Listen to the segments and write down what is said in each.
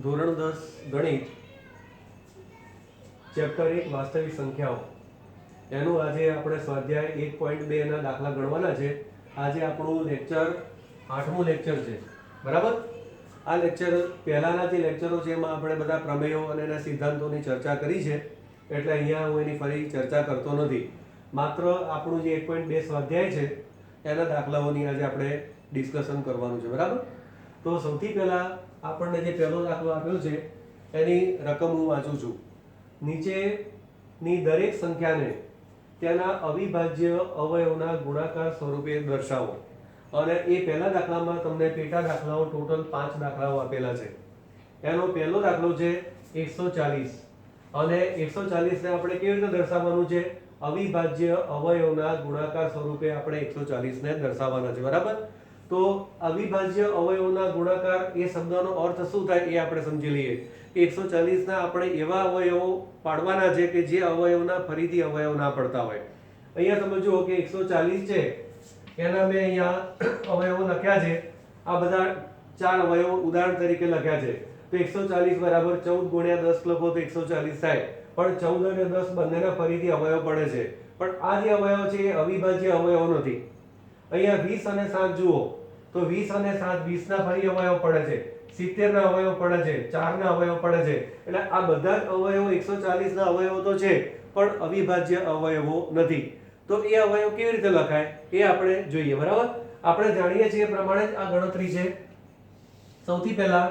ધોરણ 10 ગણિત ચેપ્ટર 1 વાસ્તવિક સંખ્યાઓ એનું આજે આપણે સ્વાધ્યાય 1.2 ના દાખલા ગણવાના છે. આજે આપણું લેક્ચર 8મું લેક્ચર છે, બરાબર. આ લેક્ચર પહેલાના જે લેક્ચરો છે એમાં આપણે બધા પ્રમેયો અને એના સિદ્ધાંતોની ચર્ચા કરી છે, એટલે અહીંયા હું એની ફરી ચર્ચા કરતો નથી. માત્ર આપણું જે 1.2 સ્વાધ્યાય છે એના દાખલાઓની આજે આપણે ડિસ્કશન કરવાનું છે, બરાબર. તો સૌથી પહેલા આપણને જે પહેલો દાખલો આપ્યો છે એની રકમ હું વાંચું છું. નીચેની દરેક સંખ્યાને તેના અવિભાજ્ય અવયવના ગુણાકાર સ્વરૂપે દર્શાવો. અને એ પહેલા દાખલામાં તમને પેટા દાખલાઓ ટોટલ 5 દાખલાઓ આપેલા છે. એનો પહેલો દાખલો છે 140 અને 140 ને આપણે કેવી રીતે દર્શાવવાનું છે? અવિભાજ્ય અવયવના ગુણાકાર સ્વરૂપે આપણે 140 ને દર્શાવવાના છે, બરાબર. તો અવિભાજ્ય અવયવના ગુણાકાર એ શબ્દનો અર્થ શું થાય એ આપણે સમજી લઈએ. 140 ના આપણે એવા અવયવો પાડવાના છે કે જે અવયવના ફરીથી અવયવ ના પડતા હોય. અહીંયા તમે જુઓ કે 140 છે એના મેં અહીંયા અવયવો લખ્યા છે. આ બધા 4 અવયવો ઉદાહરણ તરીકે લખ્યા છે. તો 140 બરાબર 14 ગુણ્યા 10 લખો તો 140 થાય. પણ 14 અને 10 બંનેના ફરીથી અવયવ પડે છે. પણ આ જે અવયવ છે એ અવિભાજ્ય અવયવ નથી. અહીંયા 20 અને 7 જુઓ તો 20 અને 7 20 ના ફરી અવયવ પડે છે, 70 ના અવયવ પડે છે, 4 ના અવયવ પડે છે. એટલે આ બધા જ અવયવો 140 ના અવયવો તો છે પણ અવિભાજ્ય અવયવો નથી. તો એ અવયવ કેવી રીતે લખાય એ આપણે જોઈએ, બરાબર. આપણે જાણીએ છીએ એ પ્રમાણે જ આ ગણતરી છે. સૌથી પહેલા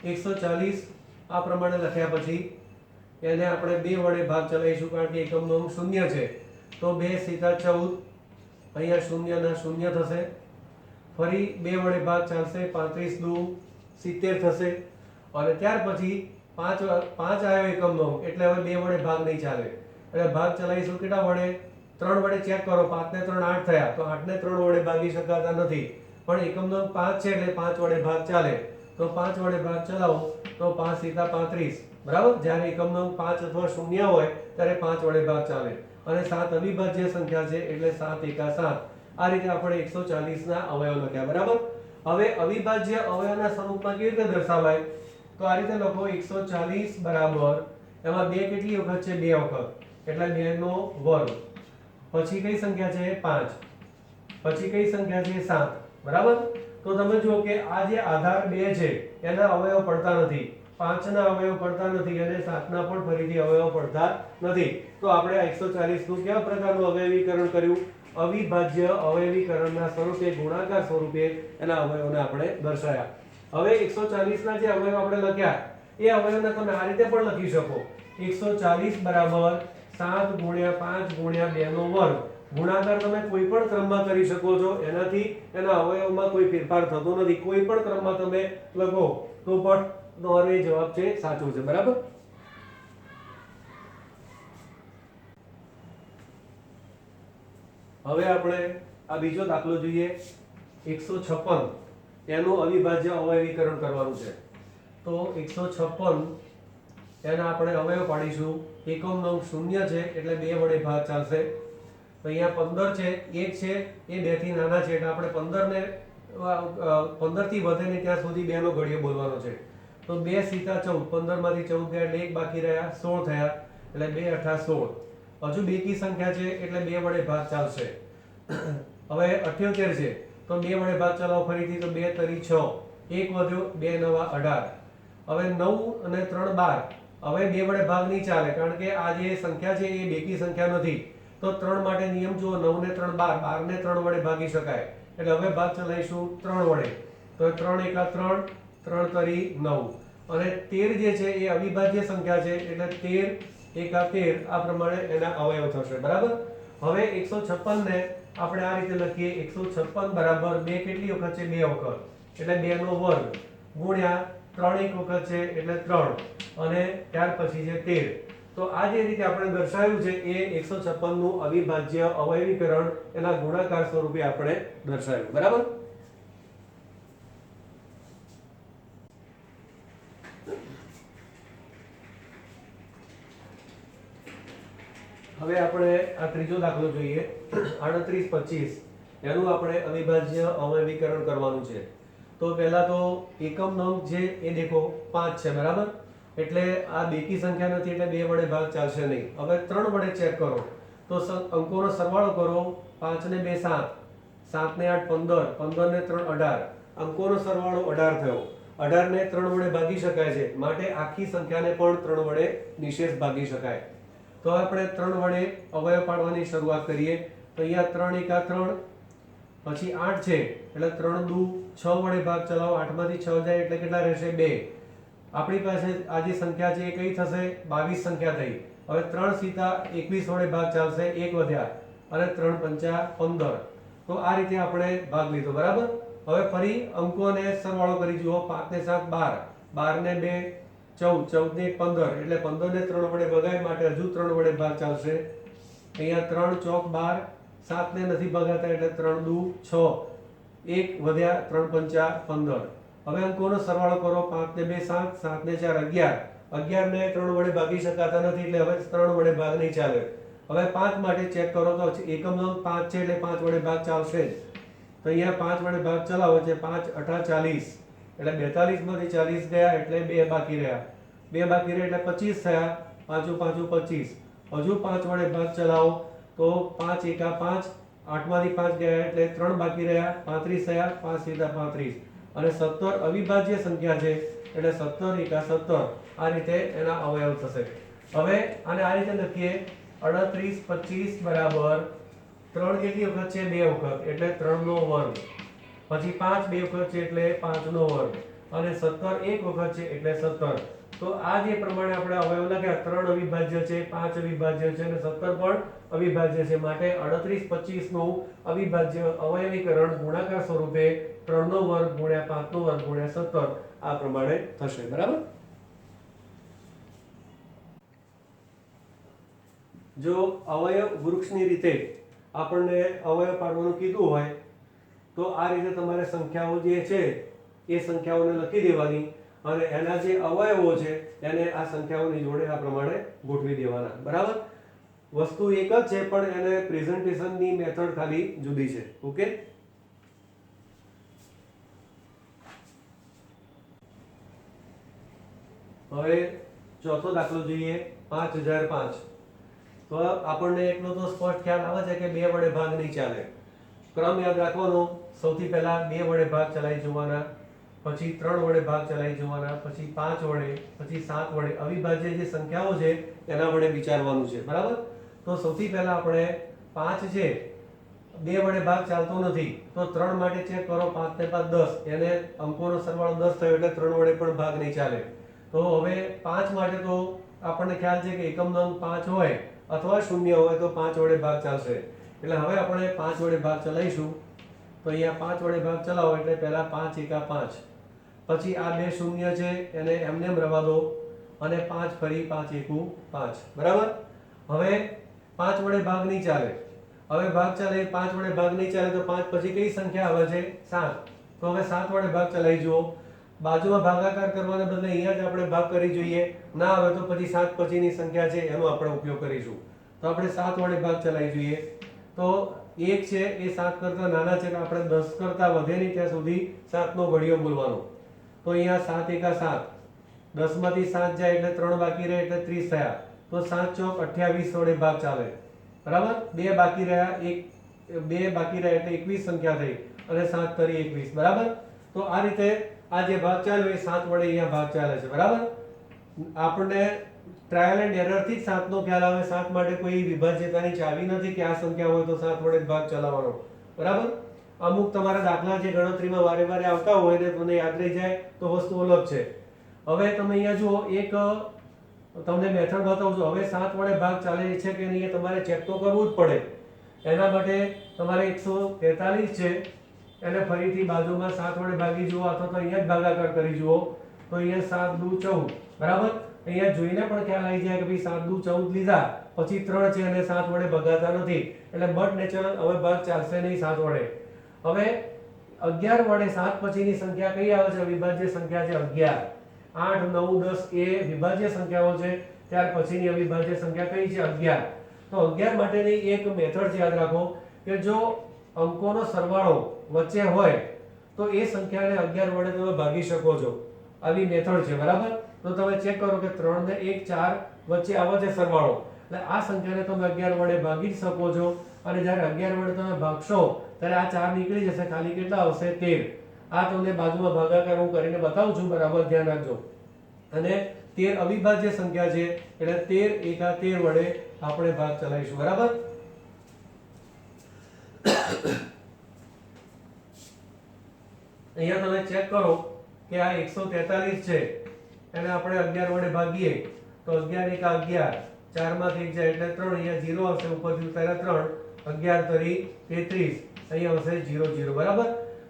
140 આ પ્રમાણે લખ્યા પછી એને આપણે 2 વડે ભાગ ચલાવીશું, કારણ કે એકમનો અંક 0 છે. તો 2 સીધા 14, અહીંયા 0 ના 0 થશે. ફરી 2 વડે ભાગ ચાલશે, 35 દુ 70 થશે. અને ત્યાર પછી 5 આવ્યો એકમનો અંક, એટલે હવે 2 વડે ભાગ નહીં ચાલે. એટલે ભાગ ચલાવીશું કેટલા વડે? 3 વડે. ચેક કરો, 5 ને 3 8 થયા. તો 8 ને 3 વડે ભાગી શકાતા નથી, પણ એકમનો અંક 5 છે એટલે 5 વડે ભાગ ચાલે. તો 5 વડે ભાગ ચલાવો તો 5 સીધા 35, બરાબર. જ્યારે એકમનો અંક 5 અથવા 0 હોય ત્યારે 5 વડે ભાગ ચાલે. અને 7 અવિભાજ્ય સંખ્યા છે એટલે 7 એકા 7. આ રીતે આપણે 140 ના અવયવ લખ્યા, બરાબર. હવે અવિભાજ્ય અવયવના સ્વરૂપમાં કેવી રીતે દર્શાવાય? તો આ રીતે લખો 140 બરાબર, એમાં 2 કેટલી વખત છે? 2 વખત, એટલે 2 નો વર્ગ. પછી કઈ સંખ્યા છે? 5. પછી કઈ સંખ્યા છે? 7, બરાબર. તો તમે જુઓ કે આ જે આધાર 2 છે એના અવયવ પડતા નથી, 5 ના અવયવ પડતા નથી અને 7 ના પણ ફરીથી અવયવ પડતા નથી. તો આપણે આ 140 નું કેવા પ્રકારનું અવયવીકરણ કર્યું? અવિભાજ્ય અવયવીકરણના સ્વરૂપે, ગુણાકાર સ્વરૂપે એના અવયવોને આપણે દર્શાવ્યા. હવે 140 ના જે અવયવ આપણે લખ્યા એ અવયવને તમે આ રીતે પણ લખી શકો. 140 બરાબર 7 ગુણ્યા 5 ગુણ્યા 2 નો વર્ગ. ગુણાકાર તમે કોઈ પણ ક્રમમાં કરી શકો છો, એનાથી એના અવયવમાં કોઈ ફેરફાર થતો નથી. કોઈ પણ ક્રમમાં તમે લખો તો પણ તમારો એ જવાબ છે સાચો છે, બરાબર. હવે આપણે આ બીજો દાખલો જોઈએ. 156 એનું અવિભાજ્ય અવયવીકરણ કરવાનું છે. તો 156 એના આપણે અવયવ પાડીશું. એકમનો અંક 0 છે એટલે 2 વડે ભાગ ચાલશે. તો અહીંયા 15 છે, 1 છે એ 2 થી નાના છે એટલે આપણે 15 ને 15 થી વધે ને ત્યાં સુધી 2 નો ઘડિયો બોલવાનો છે. તો 2 સીધા 14, 15 માંથી 14 ગયા એટલે 1 બાકી રહ્યા, 16 થયા. એટલે 2 8 16. હજુ બેકી સંખ્યા છે એટલે 2 વડે ભાગ ચાલશે. હવે 78 છે તો 2 વડે ભાગ ચલાવો ફરીથી, તો 2 તરી 6, 1 વધ્યો, 2 નવા 18. હવે 9 અને 3 12. હવે 2 વડે ભાગ નહીં ચાલે, કારણ કે આ જે સંખ્યા છે એ બેકી સંખ્યા નથી. તો 3 માટે નિયમ જુઓ, 9 ને 3 12, 12 ને 3 વડે ભાગી શકાય. એટલે હવે ભાગ ચલાવીશું 3 વડે. તો 3 એકા 3, 3 તરી 9. અને 13 જે છે એ અવિભાજ્ય સંખ્યા છે એટલે 13 એકા 13 આ પ્રમાણે એના અવયવ થશે, બરાબર. હવે 156 ને આપણે આ રીતે લખીએ. 156 બરાબર 2 કેટલી વખત છે? 2 વખત, એટલે 2 નો વર્ગ ગુણ્યા 3 એક વખત છે એટલે 3 અને ત્યાર પછી છે 13. તો આ જે રીતે આપણે દર્શાવ્યું છે એ 156 નું અવિભાજ્ય અવયવીકરણ એના ગુણાકાર સ્વરૂપે આપણે દર્શાવ્યું, બરાબર. હવે આપણે આ ત્રીજો દાખલો જોઈએ. 38 25 એનું આપણે અવિભાજ્ય અવયવીકરણ કરવાનું છે. તો પહેલા તો એકમ નંગ જે એ દેખો 5 છે બરાબર, એટલે આ બેકી સંખ્યા નથી એટલે 2 વડે ભાગ ચાલશે નહીં. હવે 3 વડે ચેક કરો તો અંકોનો સરવાળો કરો. 5 ને 2 7, 7 ને 8 15, 15 ને 3 18, અંકોનો સરવાળો 18 થયો. 18 ને 3 વડે ભાગી શકાય છે, માટે આખી સંખ્યાને પણ 3 વડે નિશેષ ભાગી શકાય. તો આપણે 3 વડે અવયવ પાડવાની શરૂઆત કરીએ. તો અહીંયા 3 એકા 3, પછી 8 છે એટલે 3 દુ 6 વડે ભાગ ચલાવો. 8 માંથી 6 જાય એટલે કેટલા રહેશે? 2. આપણી પાસે આ જે સંખ્યા છે એ કઈ થશે? 22 સંખ્યા થઈ. હવે 3 સીધા 21 વડે ભાગ ચાલશે, 1 વધ્યા અને 3 પંચા 15. તો આ રીતે આપણે ભાગ લીધો બરાબર. હવે ફરી અંકોને સરવાળો કરી જુઓ. 5 ને 7 12, 12 ને 2 14, 14 ને 1 15, એટલે 15 ને 3 વડે ભગાય માટે હજુ 3 વડે ભાગ ચાલશે. અહીંયા 3 ચોક 12, 7 ને નથી ભગાતા એટલે 3 દુ 6, 1 વધ્યા 3 પંચા 15. હવે અંકોનો સરવાળો કરો. 5 ને 2 7, 7 ને 4 11, 11 ને 3 વડે ભાગી શકાતા નથી એટલે હવે 3 વડે ભાગ નહીં ચાલે. હવે 5 માટે ચેક કરો તો એકમ નંગ 5 છે એટલે 5 વડે ભાગ ચાલશે જ. તો અહીંયા 5 વડે ભાગ ચલાવો છે. 5 8 40, એટલે 42 માંથી 40 ગયા એટલે 2 બાકી રહ્યા. 2 બાકી રહ્યા એટલે 25 થયા. 5 5 25, હજુ 5 વડે ભાગ ચલાવો તો 5 એકા 5, 8 માંથી 5 ગયા એટલે 3 બાકી રહ્યા. 35 થયા. 5 સીધા 35, અને 17 અવિભાજ્ય સંખ્યા છે એટલે 17 એકા 17. આ રીતે એના અવયવ થશે. હવે આને આ રીતે લખીએ. 38 25 બરાબર 3 કેટલી વખત છે? 2 વખત એટલે 3 નો વર્ગ, પછી 5 2 વખત છે એટલે 5 નો વર્ગ, અને 17 એક વખત છે એટલે 17. તો આ જે પ્રમાણે આપણે અવયવ લખ્યા, 3 અવિભાજ્ય છે, 5 અવિભાજ્ય છે અને 17 પણ અવિભાજ્ય છે, માટે 38 25 નું અવિભાજ્ય અવયવીકરણ ગુણાકાર સ્વરૂપે 3 નો વર્ગ ગુણ્યા 5 નો વર્ગ ગુણ્યા 17 આ પ્રમાણે થશે બરાબર. જો અવયવ વૃક્ષની રીતે આપણને અવયવ પાડવાનું કીધું હોય તો આ રીતે તમારે સંખ્યાઓ જે છે એ સંખ્યાઓને લખી દેવાની, અને એના જે અવયવો છે એને આ સંખ્યાઓની જોડે આ પ્રમાણે ગોઠવી દેવાના બરાબર. વસ્તુ એક જ છે પણ એને પ્રેઝન્ટેશનની મેથડ ખાલી જુદી છે. ઓકે, હવે ચોથો દાખલો જોઈએ. 5005. તો આપણને એકનો તો સ્પષ્ટ ખ્યાલ આવે છે કે 2 વડે ભાગ નહીં ચાલે. ક્રમ યાદ રાખવાનો. સૌથી પહેલા 2 વડે ભાગ ચલાવી જોવાના, પછી 3 વડે ભાગ ચલાવી જોવાના, પછી 5 વડે, પછી 7 વડે. અવિભાજ્ય જે સંખ્યાઓ છે એના વડે વિચારવાનું છે બરાબર. તો સૌથી પહેલા આપણે 5 છે, 2 વડે ભાગ ચાલતો નથી તો 3 માટે ચેક કરો. 5 ને 5 10, એને અંકોનો સરવાળો 10 થયો એટલે 3 વડે પણ ભાગ નહીં ચાલે. તો હવે 5 માટે તો આપણને ખ્યાલ છે કે એકમ નંગ 5 હોય અથવા 0 હોય તો 5 વડે ભાગ ચાલશે. એટલે હવે આપણે 5 વડે ભાગ ચલાવીશું. તો અહીંયા 5 વડે ભાગ ચલાવો એટલે પહેલા 5 એકા 5, પછી આ 2 શૂન્ય છે એને એમને એમ રહેવા દો, અને 5 ફરી 5 એકુ 5 બરાબર. હવે 5 વડે ભાગ નહીં ચાલે. હવે ભાગ ચાલે 5 વડે ભાગ નહીં ચાલે તો 5 પછી કઈ સંખ્યા આવે છે? 7. તો હવે 7 વડે ભાગ ચલાવી જુઓ. બાજુમાં ભાગાકાર કરવાને બદલે અહીંયા જ આપણે ભાગ કરી જોઈએ. ના આવે તો પછી 7 પછીની સંખ્યા છે એનો આપણે ઉપયોગ કરીશું. તો આપણે 7 વડે ભાગ ચલાવી જોઈએ. તો 1 છે એ 7 કરતા નાના છે, આપણે 10 કરતા વધે નહીં ત્યાં સુધી 7 નો ઘડિયો બોલવાનો. તો અહીંયા 7 એકા 7, 10 માંથી 7 જાય એટલે 3 બાકી રહે એટલે 30 થયા. તો 7 ચોક 28 વડે ભાગ ચાલે બરાબર. 2 બાકી રહ્યા, 2 બાકી રહ્યા એટલે 21 સંખ્યા થઈ, અને 7 તરી 21 બરાબર. તો આ રીતે આ જે ભાગ ચાલ્યો એ 7 વડે અહીંયા ભાગ ચાલે છે બરાબર. આપણને ટ્રાયલ એન્ડ એરર થી 7 નો ખ્યાલ આવે. 7 માટે કોઈ વિભાજ્યતાની ચાવી નથી કે આ સંખ્યા હોય તો 7 વડે ભાગ ચલાવવાનો બરાબર. અમુક તમારા દાખલા જે ગણતરીમાં વારે વારે આવતા હોય ને તમને યાદ રહી જાય તો વસ્તુ અલગ છે. હવે તમે અહીંયા જુઓ, એક તમને મેથડ બતાવું છું. હવે 7 વડે ભાગ ચાલે છે કે નહીં તમારે ચેક તો કરવું જ પડે. એના માટે તમારે 143 છે એને ફરીથી બાજુમાં 7 વડે ભાગી જુઓ, અથવા તો અહીંયા જ ભાગાકાર કરી જુઓ. તો અહીંયા 7 દુ 14 બરાબર. અહીંયા જોઈને પણ ખ્યાલ આવી જાય કે ભાઈ 7 દુ 14 લીધા, પછી 3 છે અને 7 વડે ભગાતા નથી એટલે બટ નેચરલ હવે ભાગ ચાલશે નહીં 7 વડે. હવે 11 વડે 7 પછીની સંખ્યા કઈ આવે છે? અવિભાજ્ય સંખ્યા છે 11. 8 9 10 એ વિભાજ્ય સંખ્યાઓ છે, ત્યાર પછીની અવિભાજ્ય સંખ્યા કઈ છે? 11. તો 11 માટેની એક મેથડ યાદ રાખો કે જો અંકોનો સરવાળો વચ્ચે હોય તો એ સંખ્યાને 11 વડે તમે ભાગી શકો છો. આવી મેથડ છે, બરાબર. તો તમે ચેક કરો કે 3 ને 1 4 વચ્ચે આવે છે સરવાળો, એટલે આ સંખ્યાને તમે 11 વડે ભાગી શકો છો. અને જ્યારે 11 વડે તમે ભાગશો ત્યારે આ 4 નીકળી જશે, ખાલી કેટલા આવશે 13. આ તમને બાજુમાં ભાગાકાર હું કરીને બતાવું છું, બરાબર ધ્યાન રાખજો. અને 13 અવિભાજ્ય સંખ્યા છે એટલે 13 એકા 13 વડે આપણે ભાગ ચલાવીશું, બરાબર. અહીંયા તમે ચેક કરો કે આ 143 છે, એને આપણે 11 વડે ભાગીએ તો 11 એકા 11, 4 માંથી 1 જાય એટલે 3, અહીંયા 0 આવશે, ઉપરથી ઉતાર્યા 3, 11 તરી 33, અહીંયા આવશે 0 0, બરાબર.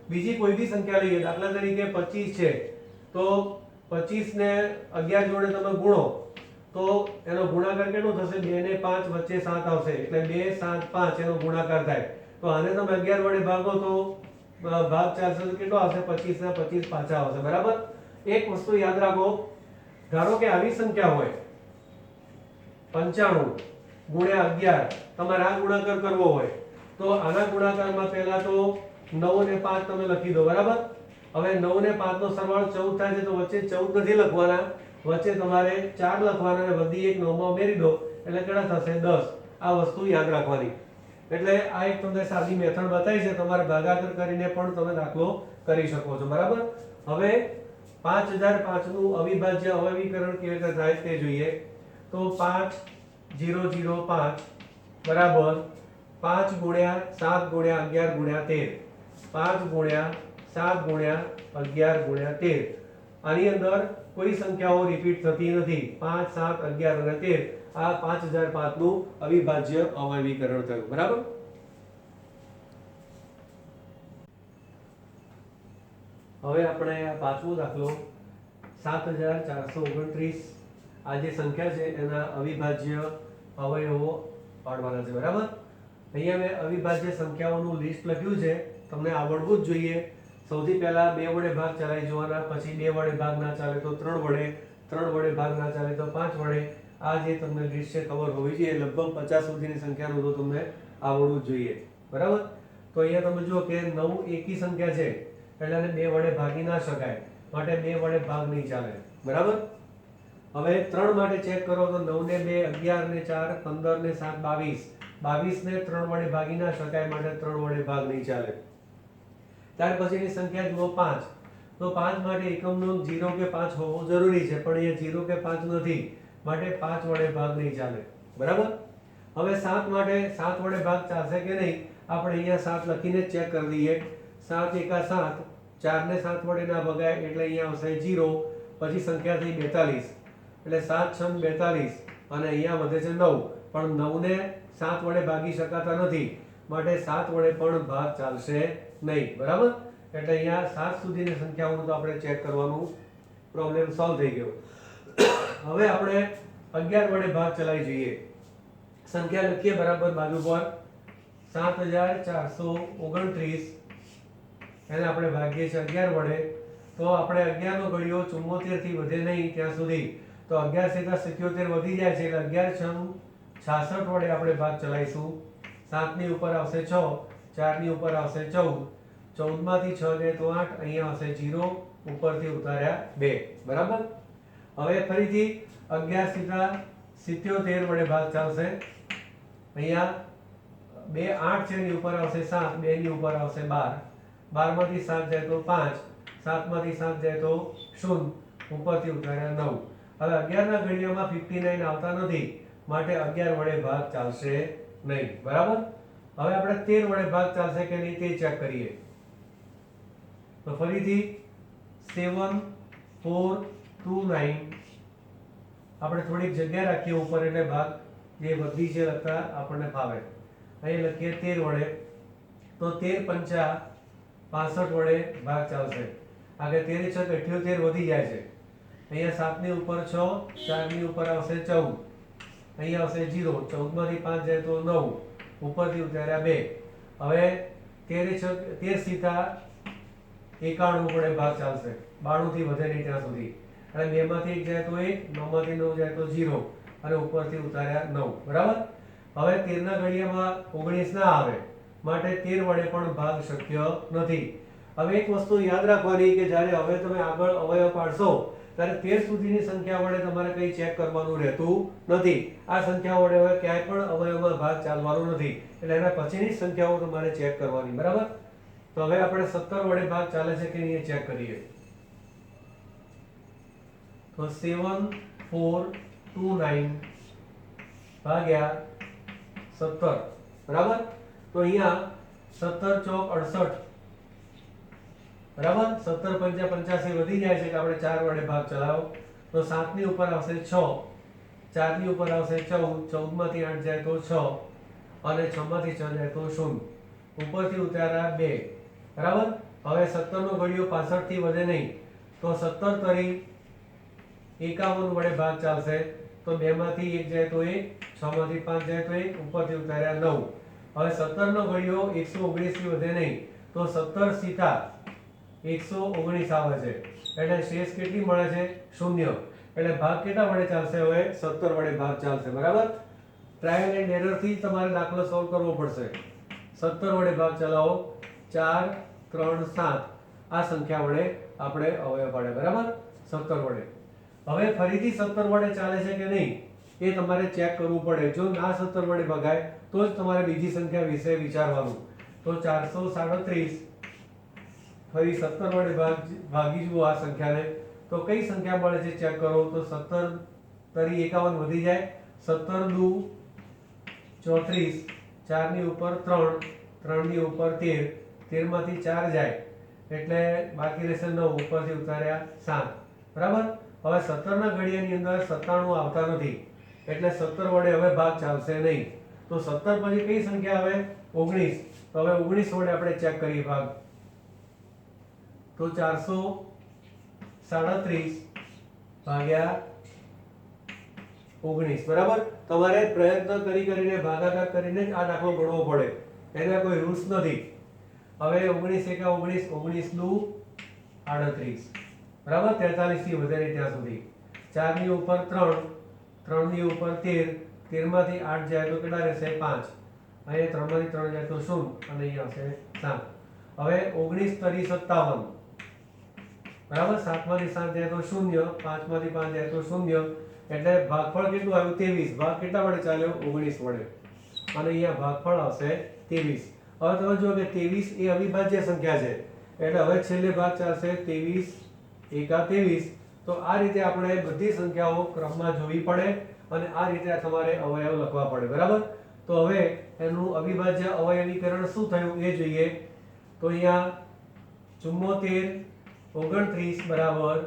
બીજી કોઈ બી સંખ્યા લઈએ, દાખલા તરીકે 25 છે, તો 25 ને 11 જોડે તમે ગુણો તો એનો ગુણાકાર કેટલો થશે? 2 ને 5 વચ્ચે 7 આવશે, એટલે 2 7 5 એનો ગુણાકાર થાય. તો આને તમે 11 વડે ભાગો તો ભાગ ચાલશે તો કેટલો આવશે? 25 ના 25 પાછા આવશે, બરાબર. એક વસ્તુ યાદ રાખો, ધારો કે આવી સંખ્યા હોય 95 ગુણ્યા 11, તમારે આ ગુણાકાર કરવો હોય તો આના ગુણાકારમાં પહેલા તો 9 ને 5 તમે લખી દો, બરાબર. હવે 9 ને 5 નો સરવાળો 14 થાય છે, તો વચ્ચે 14 નથી લખવાના, વચ્ચે તમારે 4 લખવાના અને બધી એક 9 માં ઉમેરી દો એટલે કેટલા થશે? 10. આ વસ્તુ યાદ રાખવાની. એટલે આ એક તમને સાદી મેથડ બતાવી છે, તમારે ભાગાકાર કરીને પણ તમે દાખલો કરી શકો છો, બરાબર. હવે 5005 નું અવિભાજ્ય અવયવીકરણ કેવી રીતે થાય તે જોઈએ. તો 5005 બરાબર 5 ગુણ્યા 7 ગુણ્યા 11 ગુણ્યા 13, 5 ગુણ્યા 7 ગુણ્યા 11 ગુણ્યા 13. આની અંદર કોઈ સંખ્યાઓ રિપીટ થતી નથી. 5 7 11 અને 13 આ 5005 નું અવિભાજ્ય અવયવીકરણ થયું, બરાબર. હવે આપણે આ પાંચમો દાખલો 7429, આ જે સંખ્યા છે એના અવિભાજ્ય અવયવો પાડવાના છે, બરાબર. અહીંયા મેં અવિભાજ્ય સંખ્યાઓનું લિસ્ટ લખ્યું છે, તમને આવડવું જ જોઈએ. સૌથી પહેલા 2 વડે ભાગ ચલાવી જોવાના, પછી 2 વડે ભાગ ના ચાલે તો 3 વડે, 3 વડે ભાગ ના ચાલે તો 5 વડે. આ જે તમને લિસ્ટ છે ખબર હોવી જોઈએ, લગભગ 50 સુધીની સંખ્યાનું તો તમને આવડવું જ જોઈએ, બરાબર. તો અહીંયા તમે જુઓ કે 9 એકી સંખ્યા છે એટલે આને 2 વડે ભાગી ના શકાય, માટે 2 વડે ભાગ નહીં ચાલે, બરાબર. હવે 3 માટે ચેક કરો તો 9 ને 2 11 ને 4 15 ને 7 22, 22 ને 3 વડે ભાગી ના શકાય, માટે 3 વડે ભાગ નહીં ચાલે. ત્યાર પછીની સંખ્યા જુઓ 5, તો 5 માટે એકમનો 0 કે 5 હોવો જરૂરી છે, પણ અહીંયા 0 કે 5 નથી, માટે 5 વડે ભાગ નહીં ચાલે, બરાબર. હવે 7 માટે 7 વડે ભાગ ચાલશે કે નહીં, આપણે અહીંયા 7 લખીને ચેક કરી દઈએ. 7 એકા 7, 4 ને 7 વડે ના ભગાય એટલે અહીંયા આવશે 0, પછી સંખ્યા થઈ 42, એટલે 7 6 42 અને અહીંયા વધે છે 9, પણ 9 ને 7 વડે ભાગી શકાતા નથી, માટે 7 વડે પણ ભાગ ચાલશે નહીં, બરાબર. એટલે અહીંયા 7 સુધીની સંખ્યાઓનું તો આપણે ચેક કરવાનું, પ્રોબ્લેમ સોલ્વ થઈ ગયો. હવે આપણે 11 વડે ભાગ ચલાવી જોઈએ. સંખ્યા લખીએ બરાબર બાજુ પર. 7429 એને આપણે ભાગીએ છીએ 11 વડે, તો આપણે 11 નો ઘડિયો 74 થી વધે નહીં ત્યાં સુધી, તો 11 સીધા 77 વધી જાય છે, એટલે 11 6 66 વડે આપણે ભાગ ચલાવીશું. 7 ની ઉપર આવશે 6, 4 ની ઉપર આવશે 14, 14 માંથી 6 જાય તો 8, અહીંયા આવશે 0, ઉપરથી ઉતાર્યા 2, બરાબર. હવે ફરીથી 11 સીધા 77 વડે ભાગ ચાલશે. અહીંયા 2 8 છે, એની ઉપર આવશે 7, 2 ની ઉપર આવશે 12, 12 માંથી 7 જાય તો 5, 7 માંથી 7 જાય તો 0, ઉપરથી ઉતાર્યા 9. હવે 11 ના ઘડિયામાં 59 આવતા નથી, માટે 11 વડે ભાગ ચાલશે નહીં, બરાબર. હવે આપણે 13 વડે ભાગ ચાલશે કે નહીં તે ચેક કરીએ. તો ફરીથી 7 4 2 9, આપણે થોડીક જગ્યા રાખીએ ઉપર એટલે ભાગ જે બધી છે લખતા આપણને ફાવે. અહીં લખીએ 13 વડે, તો 13 પંચા 65 વડે ભાગ ચાલશે. આગળ 13 6 78 વધી જાય છે. અહીંયા 7 ની ઉપર 6, 4 ની ઉપર આવશે 14, અહીંયા આવશે 0, 14 માંથી 5 જાય તો 9, ઉપરથી ઉતાર્યા 2. હવે 13 સીધા 91 વડે ભાગ ચાલશે, 92 થી વધે નહીં ત્યાં સુધી, અને 2 માંથી 1 જાય તો 1, 9 માંથી 9 જાય તો 0, અને ઉપરથી ઉતાર્યા 9, બરાબર. હવે 13 ના ઘડિયામાં 19 ના આવે, માટે 13 વડે પણ ભાગ શક્ય નથી. હવે એક વસ્તુ યાદ રાખવાની કે જ્યારે હવે તમે આગળ અવયવ પાડશો ત્યારે 13 સુધીની સંખ્યા વડે તમારે કંઈ ચેક કરવાનું રહેતું નથી. આ સંખ્યા વડે હવે ક્યાંય પણ અવયવમાં ભાગ ચાલવાનો નથી, એટલે એના પછીની સંખ્યાઓ તમારે ચેક કરવાની. બરાબર? તો હવે આપણે 17 વડે ભાગ ચાલે છે કે નહીં એ ચેક કરીએ. તો 7 4 2 9 ભાગ્યા 17. બરાબર? તો અહીંયા 17 ચોક 68. બરાબર? 17 પંચા 85 વધી જાય છે કે આપણે 4 વડે ભાગ ચલાવો. તો 7 ની ઉપર આવશે 6, 4 ની ઉપર આવશે 14, 14 માંથી 8 જાય તો 6 અને 6 માંથી 6 જાય તો 0. ઉપરથી ઉતાર્યા 2. બરાબર? હવે 17 નો ઘડિયો 65 થી વધે નહીં, તો 17 તરી 51 વડે ભાગ ચાલશે. તો 2 માંથી 1 જાય તો 1, 6 માંથી 5 જાય તો 1, ઉપરથી ઉતાર્યા 9. હવે 17 નો ઘડિયો 119 થી વધે નહીં, તો 17 સીધા 119 આવે છે, એટલે શેષ કેટલી મળે છે? 0. એટલે ભાગ કેટલા વડે ચાલશે? હવે 17 વડે ભાગ ચાલશે. બરાબર? ટ્રાયલ એન્ડ એરર થી તમારે દાખલો સોલ્વ કરવો પડશે. 17 વડે ભાગ ચલાવો. 4 3 7 આ સંખ્યા વડે આપણે અવયવ પાડે. બરાબર? 17 વડે. હવે ફરીથી 17 વડે ચાલે છે કે નહીં એ તમારે ચેક કરવું પડે. જો ના 17 વડે ભગાય તો જ તમારે બીજી સંખ્યા વિશે વિચારવાનું. તો 437 ફરી 17 વડે ભાગી જુઓ આ સંખ્યાને, તો કઈ સંખ્યા મળે છે ચેક કરો. તો 17 તરી 51 વધી જાય. 17 દુ 34, 4 ની ઉપર 3, 3 ની ઉપર 13, 13 માંથી 4 જાય એટલે બાકી રહેશે 9, ઉપરથી ઉતાર્યા 7. બરાબર? હવે 17 ના ઘડિયાની અંદર 97 આવતા નથી, એટલે 17 વડે હવે ભાગ ચાલશે નહીં. તો 17 પછી કઈ સંખ્યા આવે? 19. તો હવે 19 વડે આપણે ચેક કરીએ ભાગ. તો 437 ભાગ્યા 19. બરાબર? તમારે પ્રયત્ન કરીને ભાગાકાર કરીને જ આ દાખલો ગણવો પડે, એના કોઈ રૂલ્સ નથી. હવે 19 એકા 19, 19 દુ 38. બરાબર? 43 થી વધે નહીં ત્યાં સુધી. 4 ની ઉપર 3, 3 ની ઉપર 13, 13 માંથી 8 જાય તો કેટલા રહેશે? 5. અહીંયા 3 માંથી 3 જાય તો 0 અને અહીંયા આવશે 7. હવે 19 તરી 57. બરાબર? 7 માંથી 7 જાય તો 0, 5 માંથી 5 જાય તો 0, એટલે ભાગફળ કેટલું આવ્યું? 23. ભાગ કેટલા વડે ચાલ્યો? 19 વડે. અને અહીંયા ભાગફળ આવશે 23. હવે તમે જુઓ કે 23 એ અવિભાજ્ય સંખ્યા છે, એટલે હવે છેલ્લે ભાગ ચાલશે 23 એકા 23. તો આ રીતે આપણે બધી સંખ્યાઓ ક્રમમાં જોવી પડે અને આ રીતે તમારે અવયવ લખવા પડે. બરાબર? તો હવે એનું અવિભાજ્ય અવયવીકરણ શું થયું એ જોઈએ. તો અહીંયા 74 29 બરાબર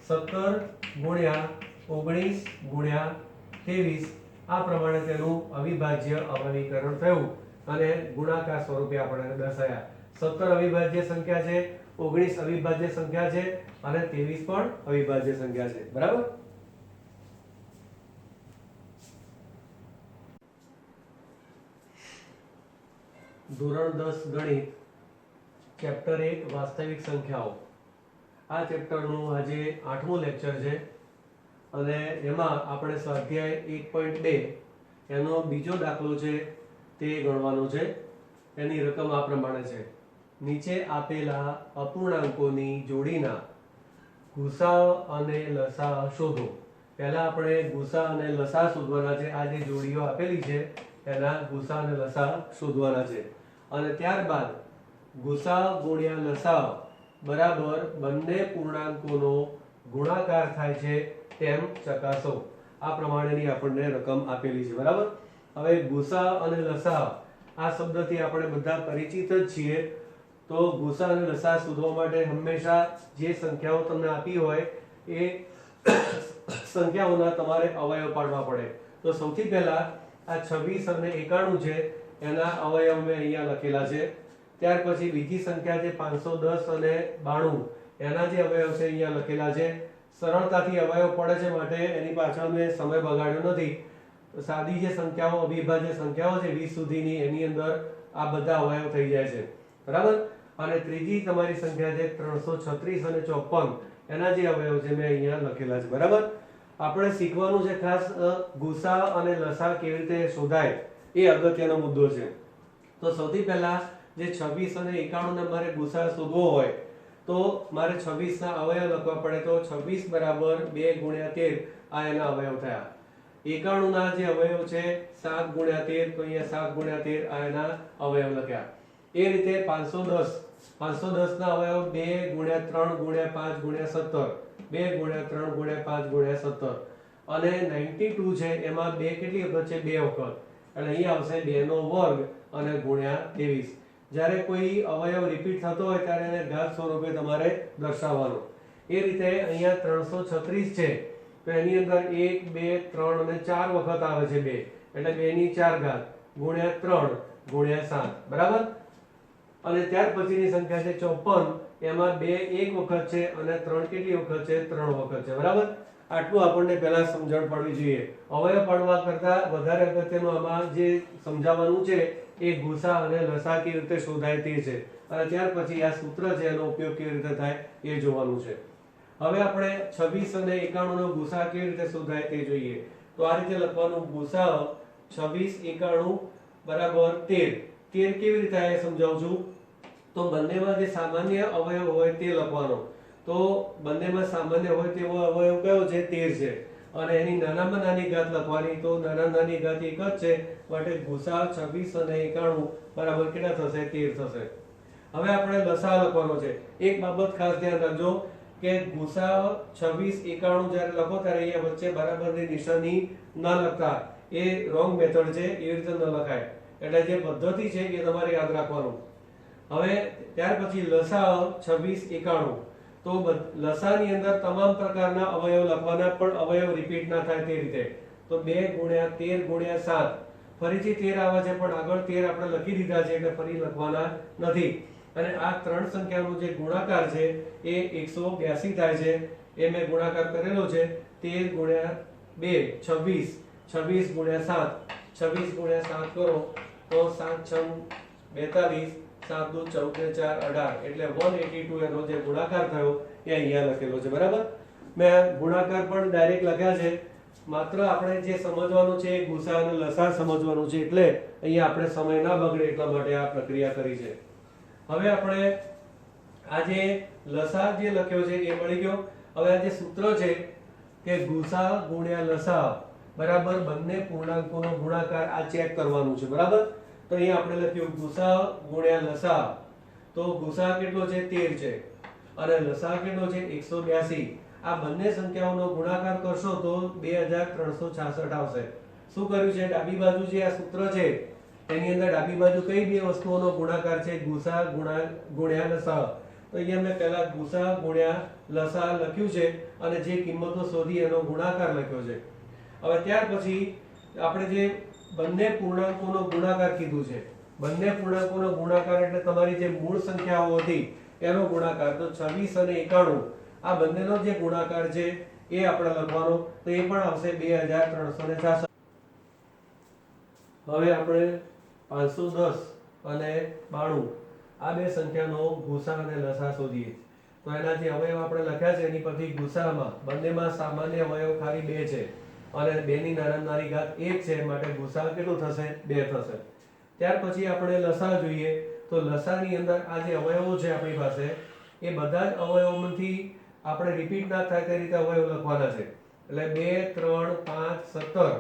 17 ગુણ્યા 19 ગુણ્યા 23. આ પ્રમાણે તેનું અવિભાજ્ય અવયવીકરણ થયું અને ગુણાકાર સ્વરૂપે આપણે દર્શાવ્યા. 17 અવિભાજ્ય સંખ્યા છે, 19 અવિભાજ્ય સંખ્યા છે અને 23 પણ અવિભાજ્ય સંખ્યા છે. બરાબર? ધોરણ 10 ગણિત ચેપ્ટર 1 વાસ્તવિક સંખ્યાઓ. આ ચેપ્ટરનું આજે 8મું લેક્ચર છે અને એમાં આપણે સ્વાધ્યાય 1.2 એનો બીજો દાખલો છે તે ગણવાનો છે. એની રકમ આ પ્રમાણે છે. નીચે આપેલા અપૂર્ણાંકોની જોડીના ગુસા અને લસા શોધો. પહેલા આપણે ગુસા અને લસા શોધવાના છે. આ જે જોડીઓ આપેલી છે એના ગુસા અને લસા શોધવાના છે અને ત્યારબાદ ગુસા ગુણ્યા લસા બરાબર બંને પૂર્ણાંકોનો ગુણાકાર થાય છે તેમ ચકાસો. આ પ્રમાણેની આપણને રકમ આપેલી છે. બરાબર? હવે ગુસા અને લસા આ શબ્દથી આપણે બધા પરિચિત જ છીએ. તો ગુસા અને લસા શોધવા માટે હંમેશા જે સંખ્યાઓ તમને આપી હોય એ સંખ્યાઓના તમારે અવયવ પાડવા પડે. તો સૌથી પહેલા આ 26 અને 91 છે એના અવયવ મેં અહીંયા લખેલા છે. ત્યાર પછી બીજી સંખ્યા છે 510 અને 92 એના જે અવયવ છે અહીંયા લખેલા છે. સરળતાથી અવયવ પડે છે માટે એની પાછળ મેં સમય બગાડ્યો નથી. સાદી જે સંખ્યાઓ અવિભાજ્ય સંખ્યાઓ છે 20 સુધીની એની અંદર આ બધા અવયવ થઈ જાય છે. બરાબર? અને ત્રીજી તમારી સંખ્યા છે 336 અને 54 એના જે અવયવ છે મેં અહીંયા લખેલા છે. બરાબર? આપણે શીખવાનું છે ખાસ ગુસા અને લસા કેવી રીતે શોધાય એ અગત્યનો મુદ્દો છે. તો સૌથી પહેલા જે 26 અને 91 ના મારે ગુસા શોધવો હોય તો મારે 26 ના અવયવ લખવા પડે તો 26 બરાબર 2 ગુણ્યા 13 આ એના અવયવ થયા 91 ના જે અવયવ છે 7 ગુણ્યા 13 તો અહીંયા 7 ગુણ્યા 13 આ એના અવયવ લખ્યા એ રીતે 510 ના અવયવ 2 ગુણ્યા 3 ગુણ્યા 5 ગુણ્યા 17 2 ગુણ્યા 3 ગુણ્યા 5 ગુણ્યા 17 અને 92 છે એમાં 2 કેટલી વખત છે 2 વખત એટલે અહીં આવશે 2 નો વર્ગ અને ગુણ્યા 23 જ્યારે કોઈ અવયવ રિપીટ થતો હોય ત્યારે એને ઘાત સ્વરૂપે તમારે દર્શાવવાનો એ રીતે અહીંયા 336 છે તો એની અંદર 1 2 3 અને 4 વખત આવે છે 2 એટલે 2 ની 4 ઘાત ગુણ્યા 3 ગુણ્યા 7 બરાબર અને ત્યાર પછીની સંખ્યા છે 54 એમાં 2 એક વખત છે અને 3 કેટલી વખત છે 3 વખત છે બરાબર આટલું આપણને પહેલા સમજણ પડવી જોઈએ અવયવ પાડવા કરતા વધારે અગત્યનું આમાં જે સમજાવવાનું છે એ ગુસા અને લસા કેવી રીતે શોધાય તે છે અને ત્યાર પછી આ સૂત્ર છે એનો ઉપયોગ કેવી રીતે થાય એ જોવાનું છે હવે આપણે 26 અને 91 નો ગુસા કેવી રીતે શોધાય તે જોઈએ તો આ રીતે લખવાનું ગુસા 26 91 બરાબર 13 કેવી રીતે આ સમજાવું છું તો બંનેમાં જે સામાન્ય અવયવ હોય તે લખવાનો તો બંનેમાં સામાન્ય હોય તેવો અવયવ કયો છે 13 છે અને એની નાનામાં નાની ઘાત લખવાની તો નાની ઘાત એક જ છે માટે ગુસા 26 અને 91 બરાબર કેટલા થશે 13 થશે હવે આપણે લસા લખવાનો છે એક બાબત ખાસ ધ્યાન રાખજો કે ગુસા 26 91 જ્યારે લખો ત્યારે અહીંયા વચ્ચે બરાબરની નિશાની ન લખતા એ રોંગ મેથડ છે એ રીતે ન લખાય એટલે જે પદ્ધતિ છે એ તમારે યાદ રાખવાનું હવે ત્યાર પછી લસા 26 91 તો લસાની અંદર તમામ પ્રકારના અવયવ લખવાના પણ અવયવ રિપીટ ના થાય તે રીતે તો 2 ગુણ્યા 13 ગુણ્યા 7 ફરીથી 13 આવે છે પણ આગળ 13 આપણે લખી દીધા છે એટલે ફરી લખવાના નથી અને આ ત્રણ સંખ્યાનો જે ગુણાકાર છે એ 182 થાય છે એ મેં ગુણાકાર કરેલો છે 13 ગુણ્યા 2 26 26 ગુણ્યા 7 26 ગુણ્યા 7 કરો તો 7 6 42 7 દુ 14 ને 4 18 એટલે 182 એનો જે ગુણાકાર થયો એ અહીંયા લખેલો છે બરાબર મેં ગુણાકાર પણ ડાયરેક્ટ લખ્યા છે માત્ર આપણે જે સમજવાનું છે ગુસા અને લસા સમજવાનું છે એટલે અહીંયા આપણે સમય ના બગડે એટલા માટે આ પ્રક્રિયા કરી છે હવે આપણે આ જે લસા જે લખ્યો છે એ મળી ગયો હવે આ જે સૂત્ર છે કે ગુસા ગુણ્યા લસા બરાબર બંને પૂર્ણાંકોનો ગુણાકાર આ ચેક કરવાનું છે બરાબર તો અહીંયા આપણે લખ્યું ગુસા ગુણ્યા લસા તો ગુસા કેટલો છે 13 છે અને લસા કેટલો છે 182 આ બંને સંખ્યાઓનો ગુણાકાર કરશો તો 2366 આવશે શું કર્યું છે ડાબી બાજુ જે આ સૂત્ર છે એની અંદર ડાબી બાજુ કઈ બે વસ્તુઓનો ગુણાકાર છે ગુસા ગુણ્યા લસા તો અહીંયા મેં પહેલા ગુસા ગુણ્યા લસા લખ્યું છે અને જે કિંમતો શોધી એનો ગુણાકાર લખ્યો છે હવે ત્યાર પછી આપણે જે બંને પૂર્ણાંકોનો ગુણાકાર કીધું છે બંને પૂર્ણાંકોનો ગુણાકાર એટલે તમારી જે મૂળ સંખ્યાઓ હતી એનો ગુણાકાર તો 26 અને 91 આ બંનેનો જે ગુણાકાર છે એ આપણે લખવાનો તો એ પણ આવશે 2366 હવે આપણે 510 અને 92 આ બે સંખ્યાનો ગુસા અને લસા શોધીએ તો એના જે અવયવ આપણે લખ્યા છે એની પરથી ગુસામાં બંનેમાં સામાન્ય અવયવ ખાલી 2 છે અને 2 ની નાની ઘાત 1 છે માટે ગુસા કેટલું થશે 2 થશે ત્યાર પછી આપણે લસા જોઈએ તો લસાની અંદર આ જે અવયવો છે આપણી પાસે એ બધા જ અવયવોમાંથી આપણે રિપીટ ના થાય તે રીતે અવયવ લખવાના છે એટલે 2 3 5 17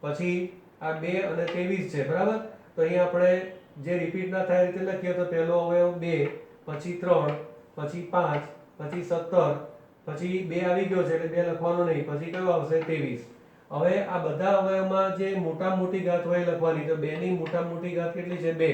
પછી આ 2 અને 23 છે બરાબર તો અહીં આપણે જે રિપીટ ના થાય રીતે લખીએ તો પહેલો અવયવ 2 પછી 3 પછી 5 પછી 17 પછી 2 આવી ગયો છે એટલે 2 લખવાનો નહીં પછી કયો આવશે 23 હવે આ બધા અવયવમાં જે મોટા મોટી ઘાત હોય લખવાની તો 2 ની મોટા મોટી ઘાત કેટલી છે 2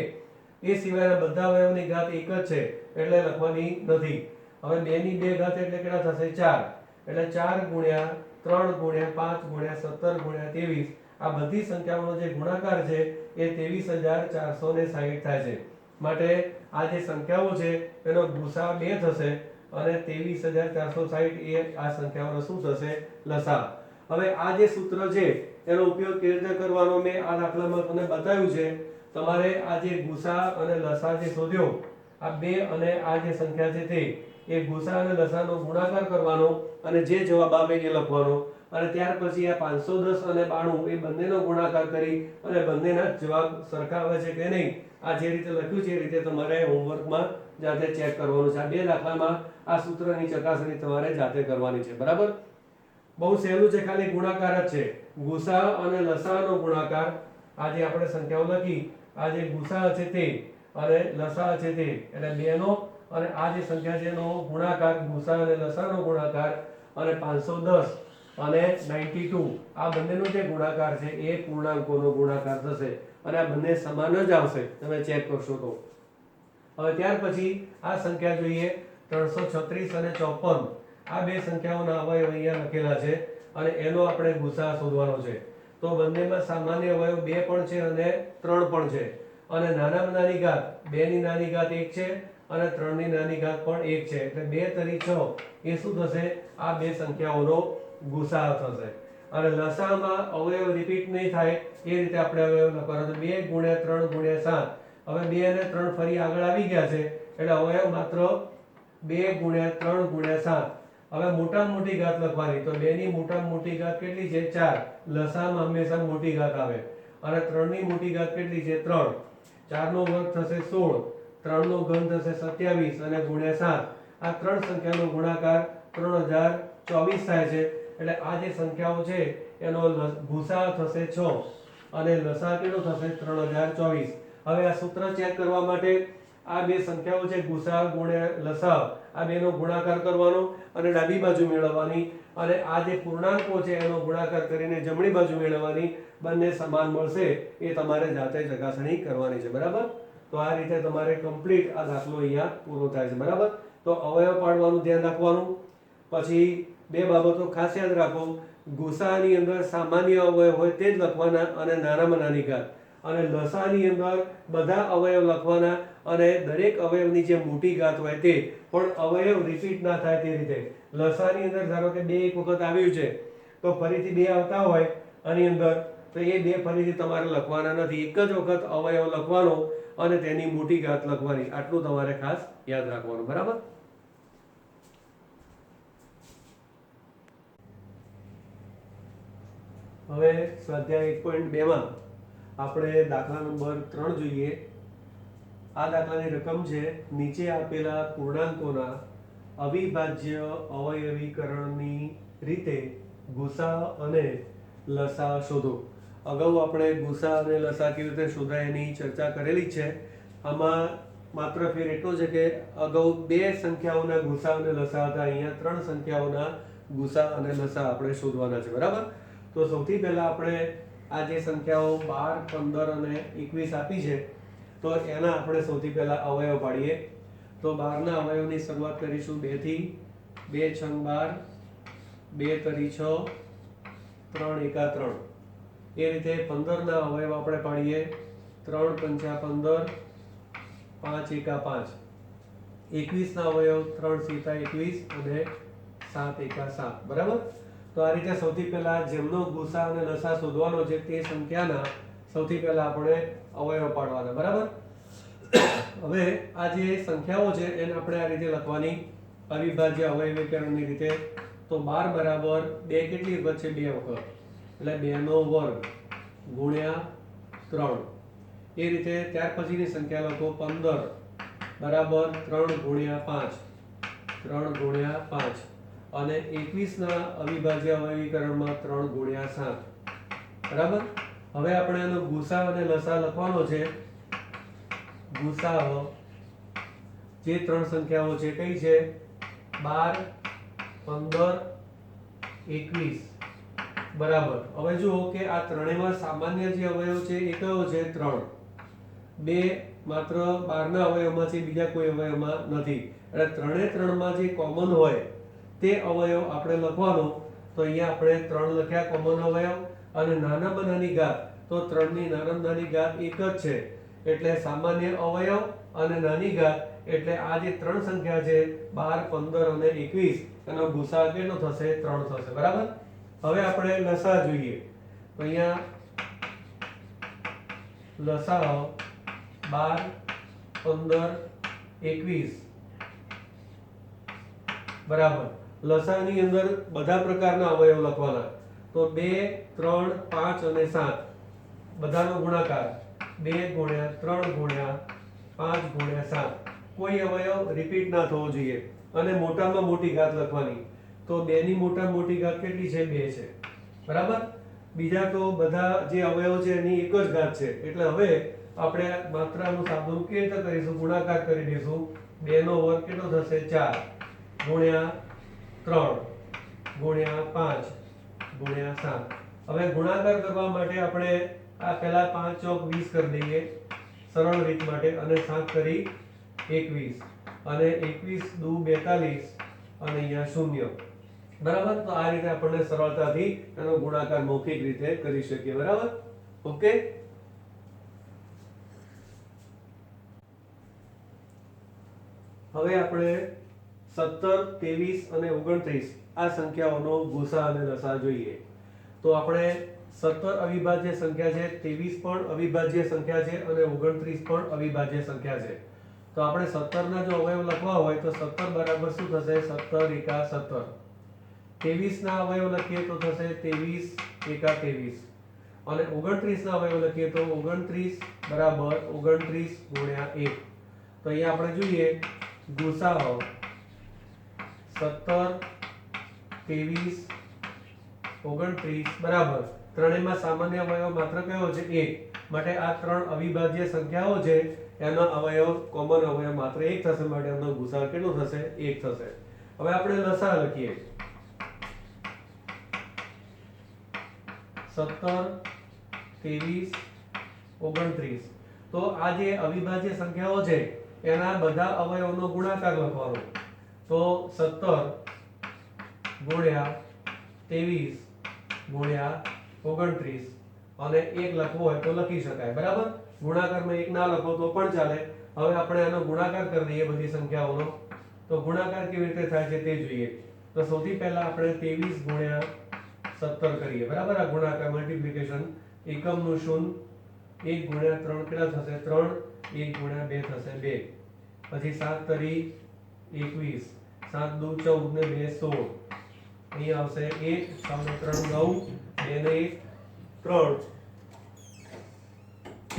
એ સિવાયના બધા અવયવની ઘાત એક જ છે એટલે લખવાની નથી હવે 2 ની 2 ઘાત એટલે કેટલા થશે 4 એટલે 4 ગુણ્યા 3 ગુણ્યા 5 ગુણ્યા 17 ગુણ્યા 23 આ બધી સંખ્યાઓનો જે ગુણાકાર છે એ 23460 થાય છે માટે આ જે સંખ્યાઓ છે એનો ગુસા 2 થશે અને 23460 એ આ સંખ્યાઓનો શું થશે લસા હવે આ જે સૂત્ર છે એનો ઉપયોગ કેવી રીતે કરવાનો મેં આ દાખલામાં તમને બતાવ્યું છે તમારે આ જે ગુસા અને લસા જે શોધ્યો આ 2 અને આ જે સંખ્યા છે તે એ ગુસા અને લસાનો ગુણાકાર કરવાનો અને જે જવાબ આવે એ લખવાનો અને ત્યાર પછી આ 510 અને 92 એ બંનેનો ગુણાકાર કરી અને બંનેના જવાબ સરખા આવે છે કે નહીં આ જે રીતે લખ્યું છે એ રીતે તમારે હોમવર્કમાં જાતે ચેક કરવાનું છે. આ બે દાખલામાં આ સૂત્રની ચકાસણી તમારે જાતે કરવાની છે. બરાબર? બહુ સહેલું છે, ખાલી ગુણાકાર જ છે. ગુસા અને લસાઅનો ગુણાકાર, આ જે આપણે સંખ્યાઓ લખી, આ જે ગુસા છે તે અને લસા છે તે, એટલે બેનો અને આ જે સંખ્યા છે એનો ગુણાકાર, ગુસા અને લસાનો ગુણાકાર, અને 510 અને 92 આ બંનેનો જે ગુણાકાર છે એ પૂર્ણાંકોનો ગુણાકાર થશે અને આ બંને સમાન જ આવશે તમે ચેક કરશો તો. હવે ત્યાર પછી આ સંખ્યા જોઈએ 336 અને 54. આ બે સંખ્યાઓના અવયવ અહીંયા લખેલા છે અને એનો આપણે ગુસા શોધવાનો છે. તો બંનેમાં સામાન્ય અવયવ 2 પણ છે અને 3 પણ છે અને નાનામાં નાની ઘાત 2 ની નાની ઘાત 1 છે અને 3 ની નાની ઘાત પણ 1 છે, એટલે 2 તરી 6 એ શું થશે? આ બે સંખ્યાઓનો ગુસા થશે. અને લસામાં અવયવ રિપીટ નહીં થાય એ રીતે આપણે અવયવ લખવાનો. તો 2 × 3 × 7. હવે 2 અને 3 ફરી આગળ આવી ગયા છે એટલે અવયવ માત્ર 2 × 3 × 7. હવે મોટામાં મોટી ઘાત લખવાની. તો 2 ની મોટામાં મોટી ઘાત કેટલી છે? 4. લસામાં હંમેશા મોટી ઘાત આવે. અને 3 ની મોટી ઘાત કેટલી છે? 3. 4 નો વર્ગ થશે 16, 3 નો ઘન થશે 27 અને ગુણ્યા 7. આ ત્રણ સંખ્યાનો ગુણાકાર 3024 થાય છે. એટલે આ જે સંખ્યાઓ છે એનો ગુસા થશે 6 અને લસા કેટલો થશે? 3024. હવે આ સૂત્ર ચેક કરવા માટે આ બે સંખ્યાઓ છે ગુસા ગુણ્યા લસા, આ બેનો ગુણાકાર કરવાનો અને ડાબી બાજુ મેળવવાની, અને આ જે પૂર્ણાંકો છે એનો ગુણાકાર કરીને જમણી બાજુ મેળવવાની. બંને સમાન મળશે એ તમારે જાતે ચકાસણી કરવાની છે. બરાબર? તો આ રીતે તમારે કમ્પ્લીટ આ દાખલો અહીંયા પૂરો થાય છે. બરાબર? તો અવયવ પાડવાનું ધ્યાન રાખવાનું. પછી બે બાબતો ખાસ યાદ રાખો. ગુસાની અંદર સામાન્ય અવયવ હોય તે જ લખવાના અને નાનામાં નાની ઘાત, અને લસાની અંદર બધા અવયવ લખવાના અને દરેક અવયવની જે મોટી ઘાત હોય તે પણ અવયવ રિપીટ ના થાય તે રીતે. લસાની અંદર ધારો કે 2 એક વખત આવ્યું છે તો ફરીથી 2 આવતા હોય આની અંદર, તો એ 2 ફરીથી તમારે લખવાના નથી. એક જ વખત અવયવ લખવાનો અને તેની મોટી ઘાત લખવાની. આટલું તમારે ખાસ યાદ રાખવાનું. બરાબર? હવે સ્વાધ્યાય 1.2 માં આપણે દાખલા નંબર 3 જોઈએ. આ દાખલાની રકમ છે નીચે આપેલા પૂર્ણાંકોના અવિભાજ્ય અવયવીકરણની રીતે ગુસા અને લસા શોધો. અગાઉ આપણે ગુસા અને લસા કેવી રીતે શોધાય એની ચર્ચા કરેલી છે. આમાં માત્ર ફેર એટલો છે કે અગાઉ બે સંખ્યાઓના ગુસા અને લસા હતા, અહીંયા 3 સંખ્યાઓના ગુસા અને લસા આપણે શોધવાના છે. બરાબર? તો સૌથી પહેલા આપણે આ જે સંખ્યાઓ 12, 15 અને 21 આપી છે તો એના આપણે સૌથી પહેલા અવયવ પાડીએ. તો 12 ના અવયવની શરૂઆત કરીશું 2 થી. 2 × 12, 2 તરી 6, 3 એકા 3. એ રીતે 15 ના અવયવ આપણે પાડીએ. 3 પંચા 15, 5 એકા 5. 21 ના અવયવ 3 સીતા 21 અને 7 એકા 7. બરાબર? તો આ રીતે સૌથી પહેલા જેમનો ગુસા અને લસા શોધવાનો છે તે સંખ્યાના સૌથી પહેલા આપણે અવયવ પાડવાના. બરાબર? હવે આ જે સંખ્યાઓ છે એને આપણે આ રીતે લખવાની અવિભાજ્ય અવયવીકરણની રીતે. તો 12 બરાબર 2 કેટલી વખત છે? 2 વખત, એટલે 2 નો વર્ગ ગુણ્યા 3. એ રીતે ત્યાર પછીની સંખ્યા લખો. 15 બરાબર 3 ગુણ્યા 5, 3 ગુણ્યા 5. અને 21 ના અવિભાજ્ય અવયવીકરણમાં 3 ગુણ્યા 7. બરાબર? હવે આપણે આનો ગુસા અને લસા લખવાનો છે. ગુસા જે 3 સંખ્યાઓ છે કઈ છે? 12, 15, 21. બરાબર? હવે જુઓ કે આ ત્રણેયમાં સામાન્ય જે અવયવ છે એ કયો છે? 3. 2 માત્ર 12 ના અવયવમાં છે, બીજા કોઈ અવયવમાં નથી. એટલે ત્રણે ત્રણમાં જે કોમન હોય તે અવયવ આપણે લખવાનો. તો અહીંયા આપણે 3 લખ્યા કોમન અવયવ, અને નાનામાં નાની ઘાત તો 3 ની નાનામાં નાની ઘાત એક જ છે, એટલે સામાન્ય અવયવ અને નાની ઘાત, એટલે આ જે 3 સંખ્યા છે 12, 15 અને 21 એનો ગુસા કેટલો થશે? 3 થશે. બરાબર? હવે આપણે લસા જોઈએ. તો અહીંયા લસા 12, 15, 21. બરાબર? લસાની અંદર બધા પ્રકારના અવયવ લખવાના. તો 2, 3, 5 અને 7 બધાનો ગુણાકાર. 2 ગુણ્યા 3 ગુણ્યા 5 ગુણ્યા 7 કોઈ અવયવ રિપીટ ના થવો જોઈએ અને મોટામાં મોટી ઘાત લખવાની તો 2 ની મોટામાં મોટી ઘાત કેટલી છે 2 છે બરાબર બીજા તો બધા જે અવયવ છે એની એક જ ઘાત છે એટલે હવે આપણે માત્રાનું સાદું કેવી રીતે કરીશું ગુણાકાર કરી દઈશું 2 નો વર્ગ કેટલો થશે 4 ગુણ્યા 3 ગુણ્યા 5 ગુણ્યા 7 હવે ગુણાકાર કરવા માટે આપણે આ પહેલા 5 ચોક 20 કરી દઈએ સરળ રીત માટે અને 7 કરી 21 અને 21 દુ 42 અને અહીંયા 0 બરાબર તો આ રીતે આપણે સરળતાથી એનો ગુણાકાર મૌખિક રીતે કરી શકીએ બરાબર ઓકે હવે આપણે 17 23 અને 29 આ સંખ્યાઓનો ગુસા અને લસા જોઈએ તો આપણે 17 અવિભાજ્ય સંખ્યા છે 23 પણ અવિભાજ્ય સંખ્યા છે અને 29 પણ અવિભાજ્ય સંખ્યા છે તો આપણે 17 ના જો અવયવ લખવા હોય તો 17 બરાબર શું થશે 17 એકા 17 23 ના અવયવ લખીએ તો થશે 23 એકા 23 અને 29 ના અવયવ લખીએ તો 29 બરાબર 29 ગુણ્યા 1 તો અહીંયા આપણે જોઈએ ગુસાઅ 17 23 29 બરાબર ત્રણેયમાં સામાન્ય અવયવ માત્ર કયો છે 1 માટે આ ત્રણ અવિભાજ્ય સંખ્યાઓ છે એનો અવયવ કોમન અવયવ માત્ર 1 થશે માટે એનો ગુસાઅ કેટલો થશે 1 થશે હવે આપણે લસા લખીએ 17 23 29 તો આ જે અવિભાજ્ય સંખ્યાઓ છે એના બધા અવયવનો ગુણાકાર લખવાનો તો 17 ગુણ્યા 23 ગુણ્યા 29 અને 1 લખવો હોય તો લખી શકાય બરાબર ગુણાકારમાં 1 ના લખો તો પણ ચાલે હવે આપણે આનો ગુણાકાર કરી દઈએ બધી સંખ્યાઓનો તો ગુણાકાર કેવી રીતે થાય છે તે જોઈએ તો સૌથી પહેલા આપણે 23 ગુણ્યા 17 કરીએ બરાબર આ ગુણાકાર મલ્ટીપ્લિકેશન એકમનું શૂન્ય 1 ગુણ્યા 3 કેટલા થશે 3 1 ગુણ્યા 2 થશે 2 પછી 7 તરી 21 7 દુ 14 ને 2 16 અહીં આવશે 1 7 3 9 2 ને 1 3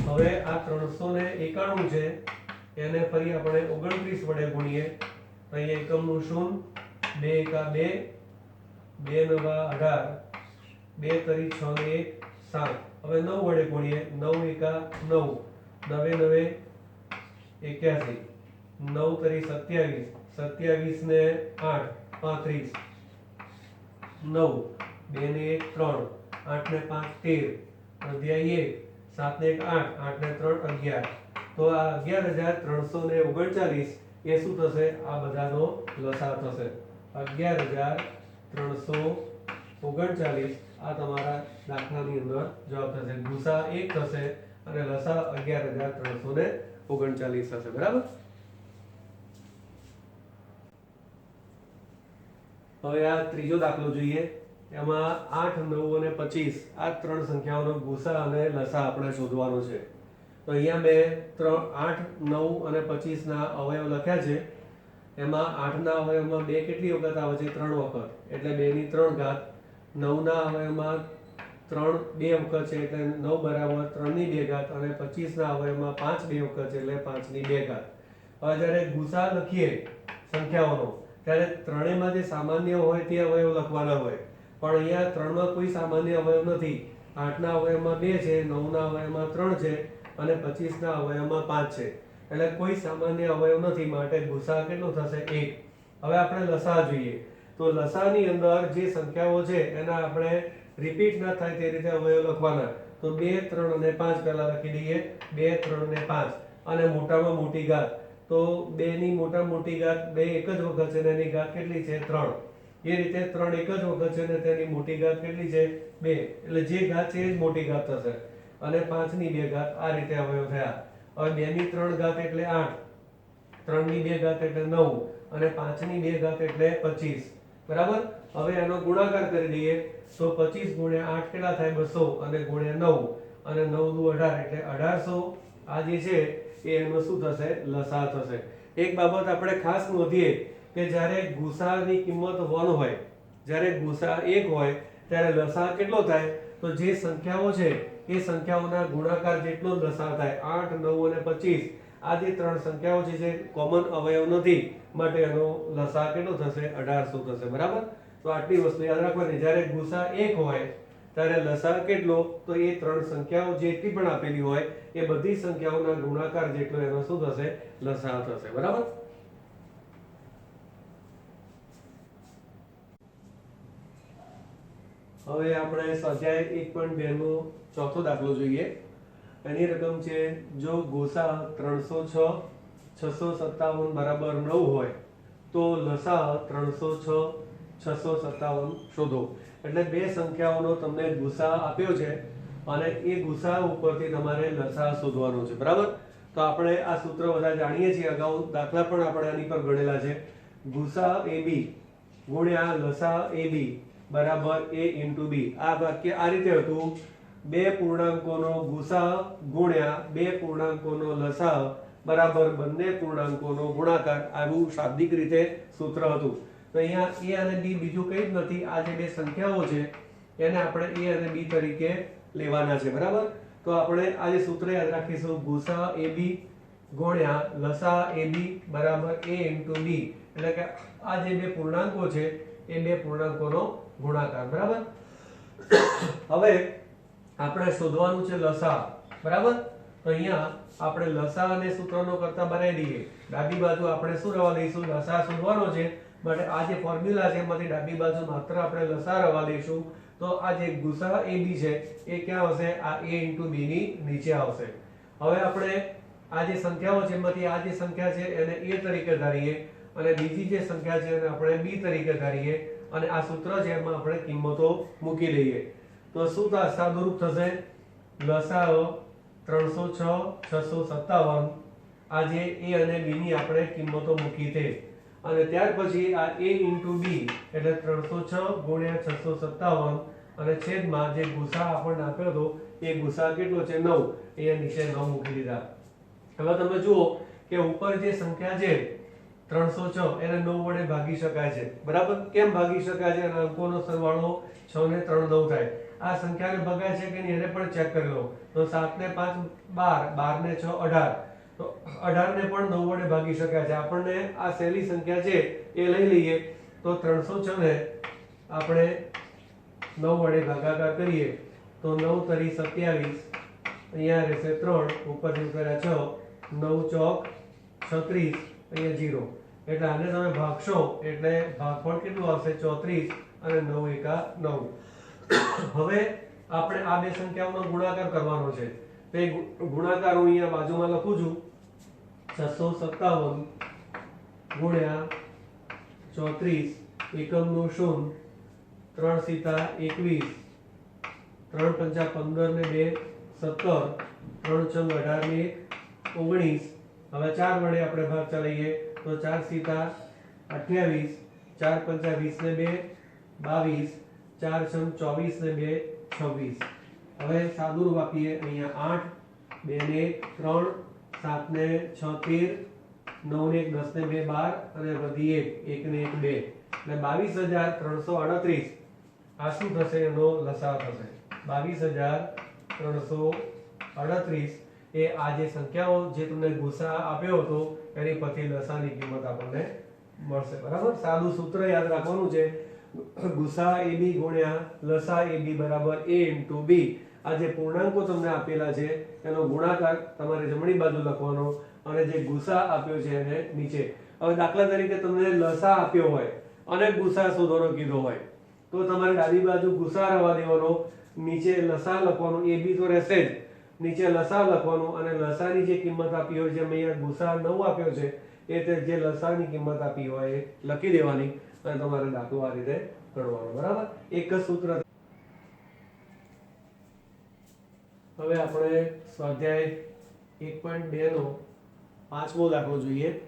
હવે આ 391 છે એને ફરી આપણે 29 વડે ગુણીએ તો અહીં એકમનું શૂન્ય 2 એકા 2 2 નવા 18 2 તરી 6 ને 1 7 હવે 9 વડે ગુણીએ 9 એકા 9 9 9 81 9 તરી 27 27 ને 8 35 9 2 ને 1 3 8 ને 5 13 અધ્યાય 1 7 ને 1 8 8 ને 3 11 તો આ 11339 એ શું થશે આ બધાનો લસા થશે 11339 આ તમારા દાખલાની અંદર જવાબ થશે ગુસા 1 થશે અને લસા 11339 થશે બરાબર હવે આ ત્રીજો દાખલો જોઈએ એમાં 8 9 અને 25 આ ત્રણ સંખ્યાઓનો ગુસા અને લસા આપણે શોધવાનો છે તો અહીંયા મેં 8 9 અને 25 ના અવયવ લખ્યા છે એમાં 8 ના અવયવમાં 2 કેટલી વખત આવે છે 3 વખત એટલે 2 ની 3 ઘાત 9 ના અવયવમાં 3 2 વખત છે એટલે 9 બરાબર 3 ની 2 ઘાત અને 25 ના અવયવમાં 5 2 વખત છે એટલે 5 ની 2 ઘાત હવે જ્યારે ગુસા લખીએ સંખ્યાઓનો ત્યારે ત્રણેયમાં જે સામાન્ય હોય તે અવયવ લખવાના હોય પણ અહીંયા 3 માં કોઈ સામાન્ય અવયવ નથી 8 ના અવયવમાં 2 છે 9 ના અવયવમાં 3 છે અને 25 ના અવયવમાં 5 છે એટલે કોઈ સામાન્ય અવયવ નથી માટે ગુસા કેટલો થશે 1 હવે આપણે લસા જોઈએ તો લસાની અંદર જે સંખ્યાઓ છે એના આપણે રિપીટ ના થાય તે રીતે અવયવ લખવાના તો 2 3 અને 5 પહેલા લખી દઈએ 2 3 અને 5 અને મોટામાં મોટી ઘાત તો 2 ની મોટામાં મોટી ઘાત 2 એક જ વખત છે અને એની ઘાત કેટલી છે 3 એ રીતે 3 એક જ વખત છે અને તેની મોટી ઘાત કેટલી છે 2 એટલે જે ઘાત છે એ જ મોટી ઘાત થશે અને 5 ની 2 ઘાત આ રીતે અવયવ થયા હવે 2 ની 3 ઘાત એટલે 8 3 ની 2 ઘાત એટલે 9 અને 5 ની 2 ઘાત એટલે 25 બરાબર હવે આનો ગુણાકાર કરી દઈએ તો 25 ગુણ્યા 8 કેટલા થાય 200 અને ગુણ્યા 9 અને 9 દુ 18 એટલે 1800 આ જે છે એ એનો શું થશે લસા થશે એક બાબત આપણે ખાસ નોંધીએ કે જ્યારે ગુસાની કિંમત 1 હોય જ્યારે ગુસા 1 હોય ત્યારે લસા કેટલો થાય તો જે સંખ્યાઓ છે એ સંખ્યાઓના ગુણાકાર જેટલો જ લસાઅ થાય. 8, 9 અને 25 આ જે ત્રણ સંખ્યાઓ છે જે કોમન અવયવ નથી, માટે એનો લસાઅ કેટલો થશે? 1800 થશે. બરાબર. તો આટલી વસ્તુ યાદ રાખવાની. જ્યારે ગુસા 1 હોય ત્યારે લસાઅ કેટલો? તો એ ત્રણ સંખ્યાઓ જેટલી પણ આપેલી હોય એ બધી સંખ્યાઓના ગુણાકાર જેટલો એનો શું થશે? લસાઅ થશે. બરાબર. હવે આપણે સ્વાધ્યાય 1.2 નો ચોથો દાખલો જોઈએ. એની રકમ છે, જો ગોસા 306 657 બરાબર 9 હોય તો લસાઅ 306 657 શોધો. એટલે બે સંખ્યાઓનો તમને ગુસા આપ્યો છે અને એ ગુસા ઉપરથી તમારે લસાઅ શોધવાનો છે. બરાબર. તો આપણે આ સૂત્ર બધા જાણીએ છીએ, અગાઉ દાખલા પણ આપણે આની પર ગણેલા છે. ગુસા AB ગુણ્યા લસાઅ AB બરાબર A * B. આ વાક્ય આ રીતે હતું: બે પૂર્ણાંકોનો ગુસાઅ ગુણ્યા બે પૂર્ણાંકોનો લસાઅ બરાબર બંને પૂર્ણાંકોનો ગુણાકાર. આવું શાબ્દિક રીતે સૂત્ર હતું. તો અહીંયા A અને B બીજું કંઈ જ નથી. આ જે બે સંખ્યાઓ છે એને આપણે A અને B તરીકે લેવાના છે. બરાબર. તો આપણે આ જે સૂત્ર યાદ રાખીશું: ગુસાઅ AB ગુણ્યા લસાઅ AB બરાબર A * B. એટલે કે આ જે બે પૂર્ણાંકો છે એ બે પૂર્ણાંકોનો ગુણાકાર. બરાબર. હવે આપણે શોધવાનું છે લસાઅ. બરાબર. તો અહીંયા આપણે લસાઅ અને સૂત્રનો કરતા બનાવી દઈએ. ડાબી બાજુ આપણે શું રવા દઈશું? લસાઅ શોધવાનો છે, માટે આ જે ફોર્મ્યુલા છે એમાંથી ડાબી બાજુ માત્ર આપણે લસાઅ રવા દઈશું. તો આ જે ગુસાઅ AB છે એ ક્યાં આવશે? આ A * B ની નીચે આવશે. હવે આપણે આ જે સંખ્યાઓ છે એમાંથી આ જે સંખ્યા છે એને A તરીકે ધારીએ અને બીજી જે સંખ્યા છે એને આપણે B તરીકે ધારીએ અને આ સૂત્ર છે એમાં આપણે કિંમતો મૂકી દઈએ. તો શું સાદુરૂપ થશે? લસાઅ 306 657 આ જે A અને B ની આપણે કિંમતો મૂકી તે, અને ત્યાર પછી આ A * B એટલે 306 ગુણ્યા 657 અને છેદમાં જે ગુસા આપણને આપ્યો હતો એ ગુસા કેટલો છે? 9. અહીંયા નીચે 9 મૂકી દીધા. હવે તમે જુઓ કે ઉપર જે સંખ્યા છે 306 એને 9 વડે ભાગી શકાય છે. બરાબર. કેમ ભાગી શકાય છે? અને અંકોનો સરવાળો 6 ને 3 9 થાય. આ સંખ્યાને ભગાય છે કે નહીં એને પણ ચેક કરી લો. તો 7 ને 5 12, 12 ને 6 18. તો 18 ને પણ 9 વડે ભાગી શકાય છે. આપણને આ સહેલી સંખ્યા છે એ લઈ લઈએ. તો 306 ને આપણે 9 વડે ભાગાકાર કરીએ તો 9 તરી 27, અહીંયા રહેશે 3, ઉપરથી કર્યા 6, 9 ચોક 36, અહીંયા 0. એટલે આને તમે ભાગશો એટલે ભાગફળ કેટલું આવશે? 34 અને 9 એકા 9. હવે આપણે આ બે સંખ્યાઓનો ગુણાકાર કરવાનો છે. તો એ ગુણાકાર હું અહીંયા બાજુમાં લખું છું. 657 ગુણ્યા 34 એકમનું શૂન્ય, 3 સીતા 21, 3 પંચા 15 ને 2 17, 3 છંગ 18 ને 19. હવે 4 વડે આપણે ભાગ ચલાવીએ તો 4 સીતા 28, 4 પંચા 20 ને 2 22, 4 છંગ 24 ને 2 26. હવે સાદુરૂપ આપીએ. અહીંયા 8, 2 ને 3, 7 ને 6 13, 9 ને 1 10 ને 2 12 અને વધી 1 ને 1 2 એટલે 22338. આ શું થશે? એનો લસાઅ થશે 22338. એ આ જે સંખ્યાઓ જે તમને ગુસા આપ્યો હતો એની પરથી લસાઅની કિંમત આપણને મળશે. બરાબર. સાદું સૂત્ર યાદ રાખવાનું છે: ગુસા AB ગુણ્યા લસાઅ AB બરાબર A * B. આ જે પૂર્ણાંકો તમને આપેલા છે એનો ગુણાકાર તમારે જમણી બાજુ લખવાનો અને જે ગુસા આપ્યો છે એને નીચે. હવે દાખલા તરીકે તમને લસાઅ આપ્યો હોય અને ગુસા શોધવાનો કીધો હોય તો તમારે ડાબી બાજુ ગુસા રવા દેવાનો, નીચે લસાઅ લખવાનો. AB તો રહેશે જ, નીચે લસાઅ લખવાનું અને લસાઅની જે કિંમત આપી હોય, જેમ અહીંયા ગુસા 9 આપ્યો છે એ તે જે લસાઅની કિંમત આપી હોય એ લખી દેવાની અને તમારે દાખલો આ રીતે ગણવાનો. બરાબર. એક જ સૂત્ર. હવે આપણે સ્વાધ્યાય 1.2 નો પાંચમો દાખલો જોઈએ.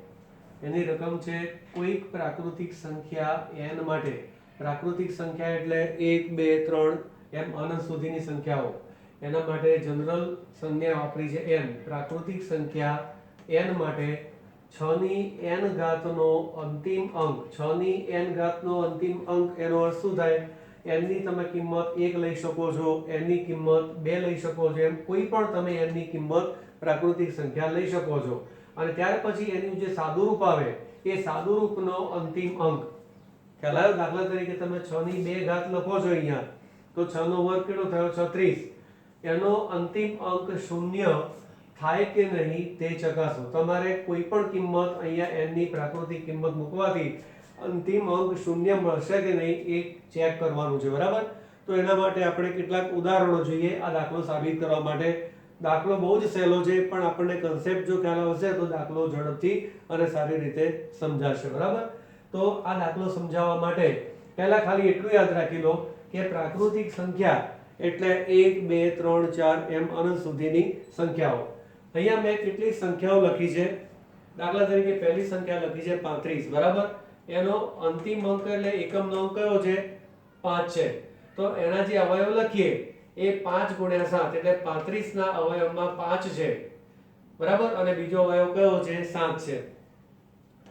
એની રકમ છે, કોઈક પ્રાકૃતિક સંખ્યા n માટે. પ્રાકૃતિક સંખ્યા એટલે 1 2 3 એમ અનંત સુધીની સંખ્યાઓ. એના માટે જનરલ સંજ્ઞા વાપરી છે n. પ્રાકૃતિક સંખ્યા n માટે 6 ની n ઘાતનો અંતિમ અંક, 6 ની n ઘાતનો અંતિમ અંક એનો અર્થ શું થાય? n ની તમે કિંમત 1 લઈ શકો છો, n ની કિંમત 2 લઈ શકો છો, એમ કોઈ પણ તમે n ની કિંમત પ્રાકૃતિક સંખ્યા લઈ શકો છો. અને ત્યાર પછી એનું જે સાદુરૂપ આવે એ સાદુરૂપનો અંતિમ અંક ખ્યાલ આવ્યો. દાખલા તરીકે તમે 6 ની 2 ઘાત લખો છો અહીંયા, તો 6 નો વર્ગ કેટલો થયો? 36. એનો અંતિમ અંક શૂન્ય થાય કે નહીં તે ચકાસો. તમારે કોઈ પણ કિંમત અહીંયા n ની પ્રાકૃતિક કિંમત મૂકવાથી અંતિમ અંક શૂન્ય મળશે કે નહીં એ ચેક કરવાનું છે, બરાબર? તો એના માટે આપણે કેટલાક ઉદાહરણો જોઈએ આ દાખલો સાબિત કરવા માટે. દાખલો બહુ જ સહેલો છે, પણ આપણને કન્સેપ્ટ જો ખ્યાલ આવશે તો દાખલો ઝડપથી અને સારી રીતે સમજાશે, બરાબર? તો આ દાખલો સમજાવવા માટે પહેલા ખાલી એટલું યાદ રાખી લો કે પ્રાકૃતિક સંખ્યા એટલે 1 2 3 4 એમ અનંત સુધીની સંખ્યાઓ. અહીંયા મેં કેટલી સંખ્યાઓ લખી છે. દાખલા તરીકે પહેલી સંખ્યા લખી છે 35, બરાબર? એનો અંતિમ અંક એટલે એકમનો અંક કયો છે? 5 છે. તો એના જે અવયવ લખીએ એ 5 × 7 એટલે 35 ના અવયવમાં 5 છે, બરાબર? અને બીજો અવયવ કયો છે? 7 છે.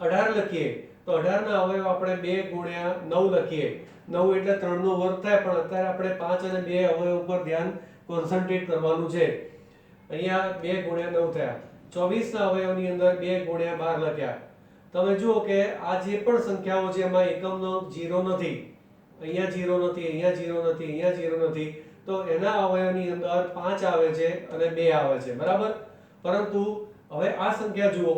18 લખીએ તો 18 ના અવયવ આપણે 2 × 9 લખીએ. 9 એટલે 3 નો વર્ગ થાય, પણ અત્યારે આપણે 5 અને 2 અવયવ ઉપર ધ્યાન કોન્સન્ટ્રેટ કરવાનું છે. અહીંયા 2 × 9 થયા. 24 ના અવયવની અંદર 2 × 12 લખ્યા. તમે જુઓ કે આ જે પણ સંખ્યાઓ છે એમાં એકમનો અંક 0 નથી. અહીંયા 0 નથી, અહીંયા 0 નથી, અહીંયા 0 નથી. તો એના અવયવની અંદર 5 આવે છે અને 2 આવે છે, બરાબર? પરંતુ હવે આ સંખ્યા જુઓ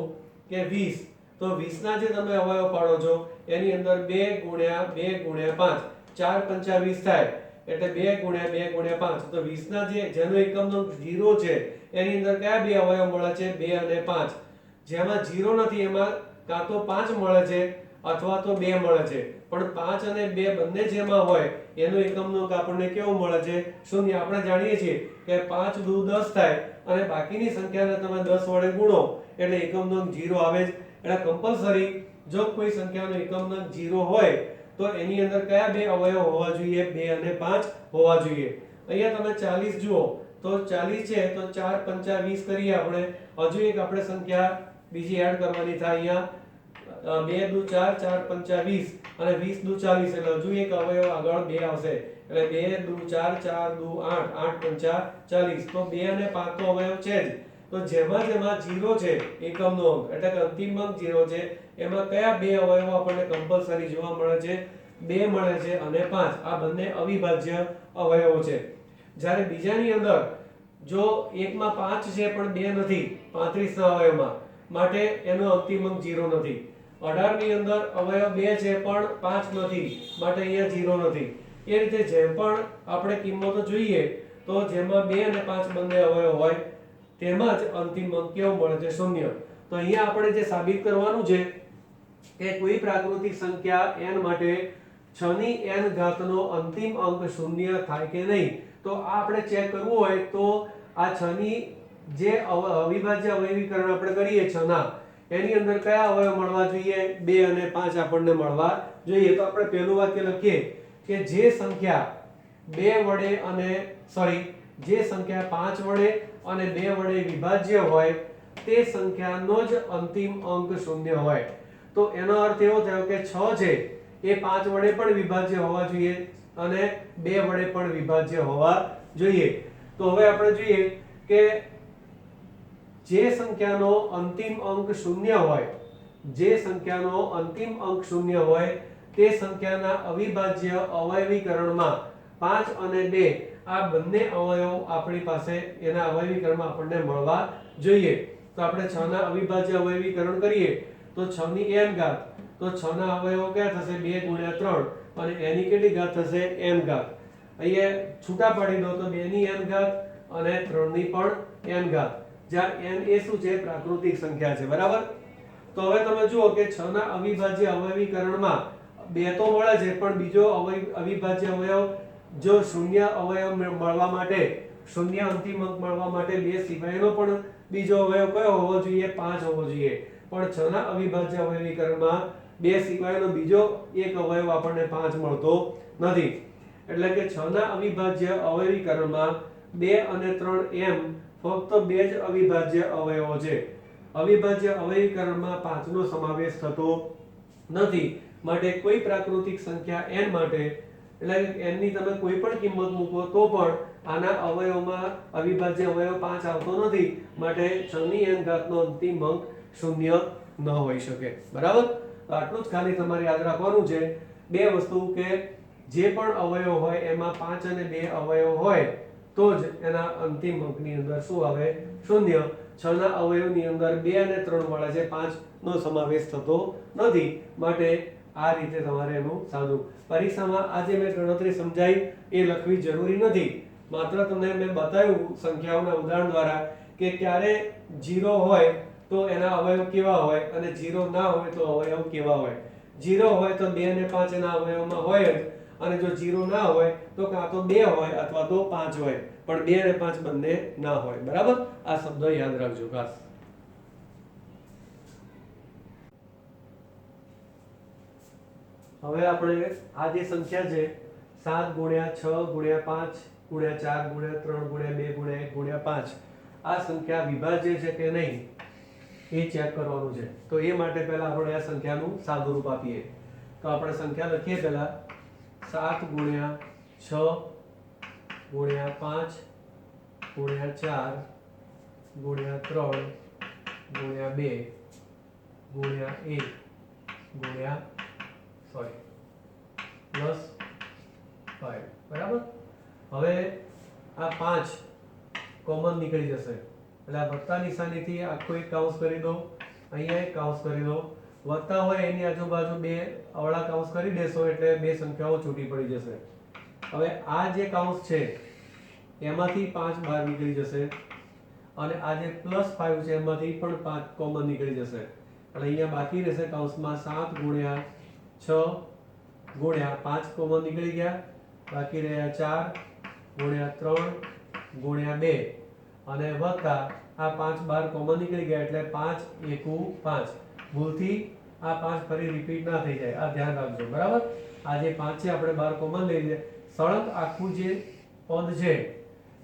કે 20. તો 20 ના જે તમે અવયવ પાડો છો એની અંદર 2 × 2 × 5 4 × 5 20 થાય. એટલે 2 × 2 × 5. તો 20 ના જેનો એકમનો 0 છે એની અંદર કયા બે અવયવ મળે છે? 2 અને 5. જેમાં 0 નથી એમાં કાં તો 5 મળે છે અથવા તો 2 મળે છે. પણ 5 અને 2 બંને જેમાં હોય એનો એકમનો અંક આપણને કેવો મળે છે? શૂન્ય. આપણે જાણીએ છીએ કે 5 દુ 10 થાય અને બાકીની સંખ્યાને તમે 10 વડે ગુણો એટલે એકમનો અંક 0 આવે જ. એટલે કમ્પલસરી જો કોઈ સંખ્યાનો એકમનો અંક 0 હોય તો એની અંદર કયા બે અવયવ હોવા જોઈએ? 2 અને 5 હોવા જોઈએ. અહીંયા તમે 40 જુઓ તો 40 છે તો 4 × 5 20 કરીએ આપણે. હજુ એક આપણે સંખ્યા બીજી એડ કરવાની થાય. અહીંયા 2 દુ 4 4 × 5 20 અને 20 દુ 40 એટલે હજુ એક અવયવ આગળ 2 આવશે. એટલે 2 દુ 4 4 દુ 8 8 × 5 40. તો 2 અને 5 તો અવયવ છે જ. તો જેમાં 0 છે એકમનો અંક એટલે કે અંતિમ અંક 0 છે એમાં કયા બે અવયવો આપણને કમ્પલસરી જોવા મળે છે? 2 મળે છે અને 5. આ બંને અવિભાજ્ય અવયવો છે. જ્યારે બીજાની અંદર જો એકમાં 5 છે પણ 2 નથી 35 ના અવયવમાં, માટે એનો અંતિમ અંક 0 નથી. 18 ની અંદર અવયવ 2 છે પણ 5 નથી, માટે અહીંયા 0 નથી. એ રીતે જે પણ આપણે કિંમતો જોઈએ તો જેમાં 2 અને 5 બંને અવયવ હોય તેમાં જ અંતિમ અંક કેવો મળે છે? શૂન્ય. તો અહીંયા આપણે જે સાબિત કરવાનું છે કે કોઈ પ્રાકૃતિક સંખ્યા n માટે 6 ની n ઘાતનો અંતિમ અંક શૂન્ય થાય કે નહીં. તો આ આપણે ચેક કરવું હોય તો આ 6 ની જે અવિભાજ્ય અવયવીકરણ આપણે કરીએ 6 ના, એની અંદર કયા અવયવ મળવા જોઈએ? 2 અને 5 આપણને મળવા જોઈએ. તો આપણે પહેલું વાક્ય લખીએ કે જે સંખ્યા 2 વડે અને જે સંખ્યા 5 વડે અને 2 વડે વિભાજ્ય હોય તે સંખ્યાનો જ અંતિમ અંક શૂન્ય હોય. તો એનો અર્થ એવો થયો કે 6 છે એ 5 વડે પણ વિભાજ્ય હોવા જોઈએ અને 2 વડે પણ વિભાજ્ય હોવા જોઈએ. તો હવે આપણે જોઈએ કે જે સંખ્યાનો અંતિમ અંક શૂન્ય હોય, તે સંખ્યાના અવિભાજ્ય અવયવીકરણમાં 5 અને 2 આ બંને અવયવ આપણી પાસે એના અવયવીકરણમાં આપણને મળવા જોઈએ. તો આપણે 6 ના અવિભાજ્ય અવયવીકરણ કરીએ તો 6 ની n ઘાત. તો 6 ના અવયવો કયા થશે? 2 × 3 અને n ની કેટલી ઘાત થશે? n ઘાત. અહીંયા છૂટા પાડી દો તો 2 ની n ઘાત અને 3 ની પણ n ઘાત. જ્યાં n એ શું છે? પ્રાકૃતિક સંખ્યા છે, બરાબર? તો હવે તમે જુઓ કે 6 ના અવિભાજ્ય અવયવીકરણમાં 2 તો મળે છે પણ બીજો અવિભાજ્ય અવયવ જો શૂન્ય અવયવ મળવા માટે, શૂન્ય અંતિમ અંક મળવા માટે 2 સિવાયનો પણ બીજો અવયવ કયો હોવો જોઈએ? 5 હોવો જોઈએ. પણ 6 ના અવિભાજ્ય અવયવીકરણમાં 2 સિવાયનો બીજો એક અવયવ આપણને 5 મળતો નથી. એટલે કે 6 ના અવિભાજ્ય અવયવીકરણમાં 2 અને 3 એમ ફક્ત 2 જ અવિભાજ્ય અવયવો છે. અવિભાજ્ય અવયવીકરણમાં 5 નો સમાવેશ થતો નથી. માટે કોઈ પ્રાકૃતિક સંખ્યા n માટે એટલે n ની તમે કોઈ પણ કિંમત મૂકો તો પણ આના અવયવમાં અવિભાજ્ય અવયવ 5 આવતો નથી, માટે 6 ની n ઘાતનો અંતિમ અંક શૂન્ય ન હોઈ શકે. બરાબર? તો આટલું જ ખાલી તમારે યાદ રાખવાનું છે. બે વસ્તુ કે જે પણ અવયવ હોય એમાં 5 અને 2 અવયવ હોય તો જ એના અંતિમ અંકની અંદર શું આવે? શૂન્ય. 6 ના અવયવની અંદર 2 અને 3 વાળા છે, 5 નો સમાવેશ થતો નથી, માટે આ રીતે તમારે એનું સાદું. પરીક્ષામાં આજે મેં ગણતરી સમજાઈ એ લખવી જરૂરી નથી, માત્ર તમને મેં બતાવ્યું સંખ્યાઓના ઉદાહરણ દ્વારા કે ક્યારે 0 હોય તો એના અવયવ કેવા હોય અને 0 ના હોય તો અવયવ કેવા હોય. 0 હોય તો 2 અને 5 એના અવયવમાં હોય જ, અને જો 0 ના હોય તો કાં તો 2 હોય અથવા તો 5 હોય, પણ 2 અને 5 બંને ના હોય. બરાબર? આ શબ્દ યાદ રાખજો ખાસ. હવે આપણે આ જે સંખ્યા છે 7 ગુણ્યા 6 ગુણ્યા 5 ગુણ્યા 4 ગુણ્યા 3 ગુણ્યા 2 ગુણ્યા 1 ગુણ્યા 5 આ સંખ્યા વિભાજ્ય છે કે નહીં એ ચેક કરવાનું છે. તો એ માટે પહેલા આપણે આ સંખ્યાનું સાદું રૂપ આપીએ. તો આપણે સંખ્યા લખીએ પહેલા 7 ગુણ્યા 6 ગુણ્યા 5 ગુણ્યા 4 ગુણ્યા 3 ગુણ્યા 2 ગુણ્યા 1 ગુણ્યા પ્લસ 5. બરાબર? હવે આ 5 કોમન નીકળી જશે એટલે આ વત્તા નિશાનીથી આખો એક કાઉન્સ કરી દો, અહીંયા એક કાઉન્સ કરી દો, વત્તા હોય એની આજુબાજુ બે અવળા કાઉન્સ કરી દેશો એટલે બે સંખ્યાઓ છૂટી પડી જશે. હવે આ જે કાઉન્સ છે એમાંથી 5 બહાર નીકળી જશે અને આ જે પ્લસ 5 છે એમાંથી પણ 5 કોમન નીકળી જશે એટલે અહીંયા બાકી રહેશે કાઉન્સમાં 7 ગુણ્યા 6 ગુણ્યા 5 કોમન નીકળી ગયા, બાકી રહ્યા 4 ગુણ્યા 3 ગુણ્યા 2 અને વત્તા આ 5 બાર કોમન નીકળી ગયા એટલે 5 એકુ 5. ભૂલથી આ 5 ફરી રિપીટ ના થઈ જાય, આ ધ્યાન રાખજો. બરાબર? આ જે 5 છે આપણે બાર કોમન લઈ લઈએ, સળંગ આખું જે પદ છે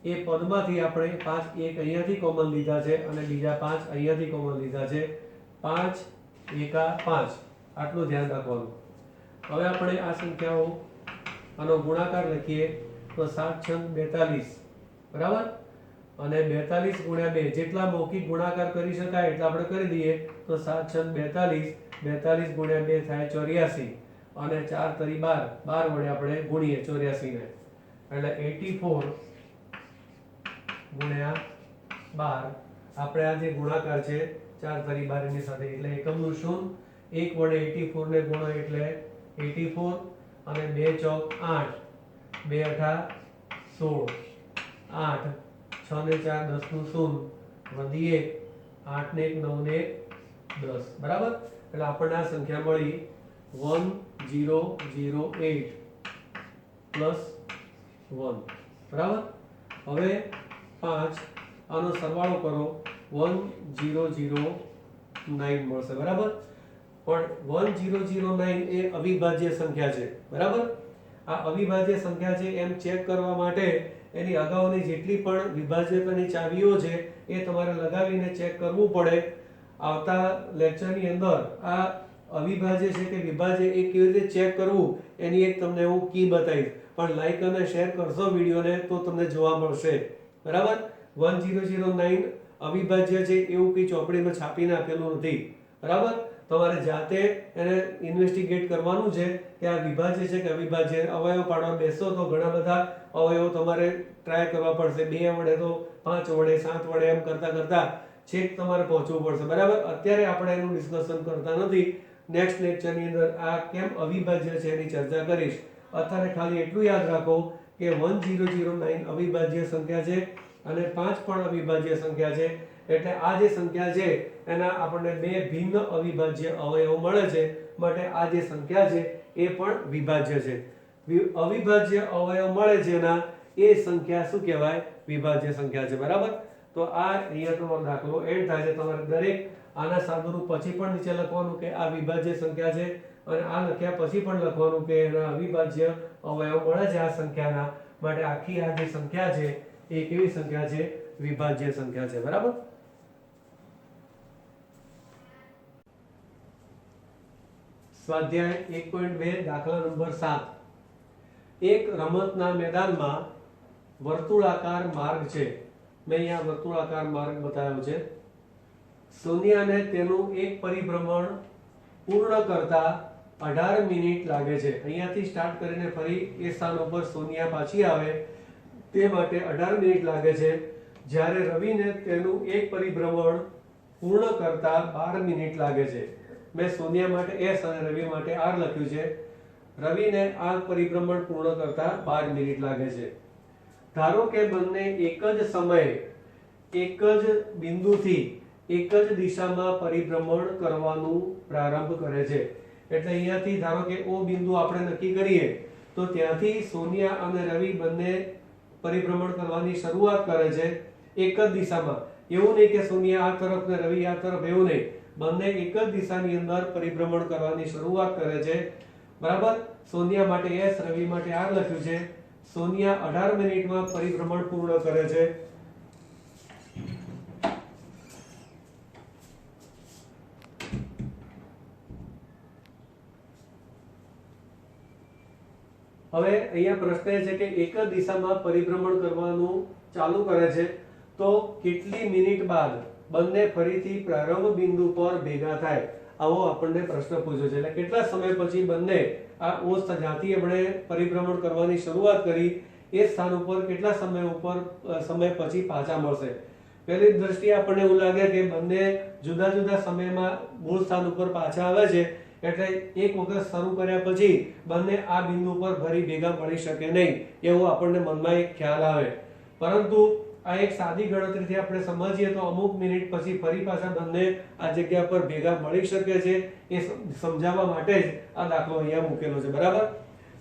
એ પદમાંથી આપણે 5 એક અહીંયાથી કોમન લીધા છે અને બીજા 5 અહીંયાથી કોમન લીધા છે. 5 એકા 5 આટલું ધ્યાન રાખવાનું. હવે આપણે આ સંખ્યાઓ આનો ગુણાકાર લખીએ તો 7 6 42. બરાબર? અને 42 ગુણ્યા 2 જેટલા મૌખિક ગુણાકાર કરી શકાય એટલા આપણે કરી દઈએ તો 7 6 42, 42 ગુણ્યા 2 થાય 84 અને 4 તરી 12, 12 વડે આપણે ગુણીએ 84 ને એટલે 84 ગુણ્યા 12. આપણે આ જે ગુણાકાર છે 4 તરી 12 ની સાથે એટલે એકમનું શૂન્ય, 1 વડે 84 ને ગુણો એટલે 84 અને 2 ચોક 8, 2 અઠા 16, 8 6 ને 4 10 નું શૂન્ય, વધી 1 8 ને 1 9 ને 10. બરાબર? એટલે આપણને આ સંખ્યા મળી 1008 પ્લસ 1. બરાબર? હવે 5 આનો સરવાળો કરો 1009 મળશે. બરાબર? પણ 1009 એ અવિભાજ્ય સંખ્યા છે. બરાબર? આ અવિભાજ્ય સંખ્યા છે એમ ચેક કરવા માટે એની અગાઉની જેટલી પણ વિભાજ્યતાની ચાવીઓ છે એ તમારે લગાવીને ચેક કરવું પડે. આવતા લેક્ચરની અંદર આ અવિભાજ્ય છે કે વિભાજ્ય એ કેવી રીતે ચેક કરવું એની એક તમને હું કી બતાવીશ, પણ લાઈક અને શેર કરશો વિડીયોને તો તમને જોવા મળશે. બરાબર? 1009 અવિભાજ્ય છે એવું કંઈ ચોપડીમાં છાપીને આપેલું નથી. બરાબર? તમારે જાતે એને ઇન્વેસ્ટિગેટ કરવાનું છે કે આ વિભાજ્ય છે કે અવિભાજ્ય. અવયવ પાડવા બેસો તો ઘણા બધા અવયવો તમારે ટ્રાય કરવા પડશે, 2 વડે તો 5 વડે 7 વડે એમ કરતા કરતા છેક તમારે પહોંચવું પડશે. બરાબર? અત્યારે આપણે એનું ડિસ્કશન કરતા નથી. નેક્સ્ટ લેક્ચરની અંદર આ કેમ અવિભાજ્ય છે એની ચર્ચા કરીશ. અત્યારે ખાલી એટલું યાદ રાખો કે 1009 અવિભાજ્ય સંખ્યા છે અને 5 પણ અવિભાજ્ય સંખ્યા છે. એટલે આ જે સંખ્યા છે એના આપણને બે ભિન્ન અવિભાજ્ય અવયવો મળે છે, માટે આ જે સંખ્યા છે એ પણ વિભાજ્ય છે. અવિભાજ્ય અવયવ મળે છે એના એ સંખ્યા શું કહેવાય? વિભાજ્ય સંખ્યા છે. બરાબર? તો આ અહીંયા તમારો દાખલો એન્ડ થાય છે. તમારે દરેક આના સાદુરૂપ પછી પણ નીચે લખવાનું કે આ વિભાજ્ય સંખ્યા છે અને આ લખ્યા પછી પણ લખવાનું કે એના અવિભાજ્ય અવયવ મળે છે આ સંખ્યાના, માટે આખી આ જે સંખ્યા છે એ કેવી સંખ્યા છે? વિભાજ્ય સંખ્યા છે. બરાબર? સ્વાધ્યાય 1.2 દાખલા નંબર 7. એક રમતના મેદાનમાં વર્તુળાકાર માર્ગ છે. મેં અહીંયા વર્તુળાકાર માર્ગ બતાવ્યો છે. સોનિયાને તેનું એક પરિભ્રમણ પૂર્ણ કરતા 18 મિનિટ લાગે છે. અહીંયાથી સ્ટાર્ટ કરીને ફરી એ સ્થાન ઉપર સોનિયા પાછી આવે તે માટે 18 મિનિટ લાગે છે. જ્યારે રવિને તેનું એક પરિભ્રમણ પૂર્ણ કરતા 12 મિનિટ લાગે છે. મેં સોનિયા માટે S અને રવિ માટે R લખ્યું છે. રવિને આ પરિભ્રમણ પૂર્ણ કરતા 12 મિનિટ લાગે છે. ધારો કે બંને એક જ સમયે એક જ બિંદુથી એક જ દિશામાં પરિભ્રમણ કરવાનું પ્રારંભ કરે છે. એટલે અહીંયાથી ધારો કે O બિંદુ આપણે નક્કી કરીએ તો ત્યાંથી સોનિયા અને રવિ બંને પરિભ્રમણ કરવાની શરૂઆત કરે છે એક જ દિશામાં. એવું નહીં કે સોનિયા આ તરફ ને રવિ આ તરફ, એવું નહીં. બંને એક જ દિશાની અંદર પરિભ્રમણ કરવાની શરૂઆત કરે છે. બરાબર. સોનિયા માટે S, રવિ માટે R લખ્યું છે. સોનિયા 18 મિનિટમાં પરિભ્રમણ પૂર્ણ કરે છે. હવે અહીંયા પ્રશ્ન એ છે કે એક જ દિશામાં પરિભ્રમણ કરવાનું ચાલુ કરે છે તો કેટલી મિનિટ બાદ બંને ફરીથી પ્રારંભ બિંદુ પર ભેગા થાય, આવો આપણને પ્રશ્ન પૂછ્યો છે. એટલે કેટલા સમય પછી બંને આ O જ્યાંથી આપણે પરિભ્રમણ કરવાની શરૂઆત કરી એ સ્થાન ઉપર કેટલા સમય પછી પાછા મળશે. પહેલી દ્રષ્ટિએ આપણને એવું લાગે કે બંને જુદા જુદા સમયમાં મૂળ સ્થાન ઉપર પાછા આવે છે, એટલે એક વખત શરૂ કર્યા પછી બંને આ બિંદુ પર ફરી ભેગા મળી શકે નહીં, એવો આપણને મનમાં એક ખ્યાલ આવે. પરંતુ આ એક સાદી ગણતરીથી આપણે સમજીએ તો અમુક મિનિટ પછી ફરી પાછા બંને આ જગ્યા પર ભેગા મળી શકે છે. એ સમજાવવા માટે જ આ દાખલો અહીંયા મૂકેલો છે. બરાબર.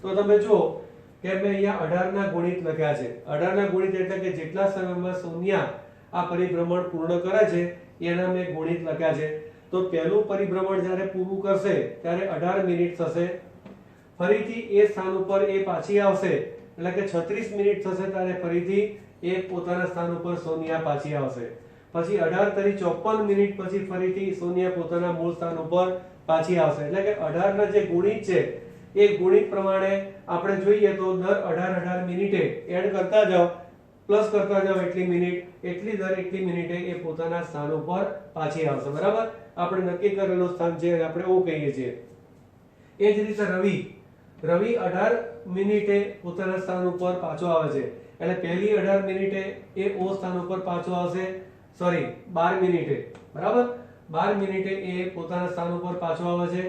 તો તમે જુઓ કે મેં અહીંયા 18 ના ગુણિત લખ્યા છે. 18 ના ગુણિત એટલે કે જેટલા સમયમાં સોનિયા આ પરિભ્રમણ પૂર્ણ કરે છે એના મેં ગુણિત લખ્યા છે. તો પહેલું પરિભ્રમણ જ્યારે પૂરું કરશે ત્યારે 18 મિનિટ થશે. ફરીથી એ સ્થાન ઉપર એ પાછી આવશે એટલે કે 36 મિનિટ થશે ત્યારે ફરીથી એ પોતાના સ્થાન ઉપર સોનિયા પાછી આવશે. પછી 18 તરી 54 મિનિટ પછી ફરીથી સોનિયા પોતાના મૂળ સ્થાન ઉપર પાછી આવશે. એટલે કે 18 ના જે ગુણિત છે એ ગુણિત પ્રમાણે આપણે જોઈએ તો દર 18 મિનિટે એડ કરતા જાઓ, પ્લસ કરતા જાઓ એટલી મિનિટ, એટલી દર એટલી મિનિટે એ પોતાના સ્થાન ઉપર પાછી આવશે. બરાબર. આપણે નક્કી કરેલું સ્થાન છે આપણે O કહીએ છીએ. એ જ રીતે રવિ 18 મિનિટે પોતાના સ્થાન ઉપર પાછો આવે છે. એટલે પહેલી 18 મિનિટે એ O સ્થાન ઉપર પાછો આવશે. સોરી, 12 મિનિટે. બરાબર. 12 મિનિટે એ પોતાના સ્થાન ઉપર પાછો આવે છે.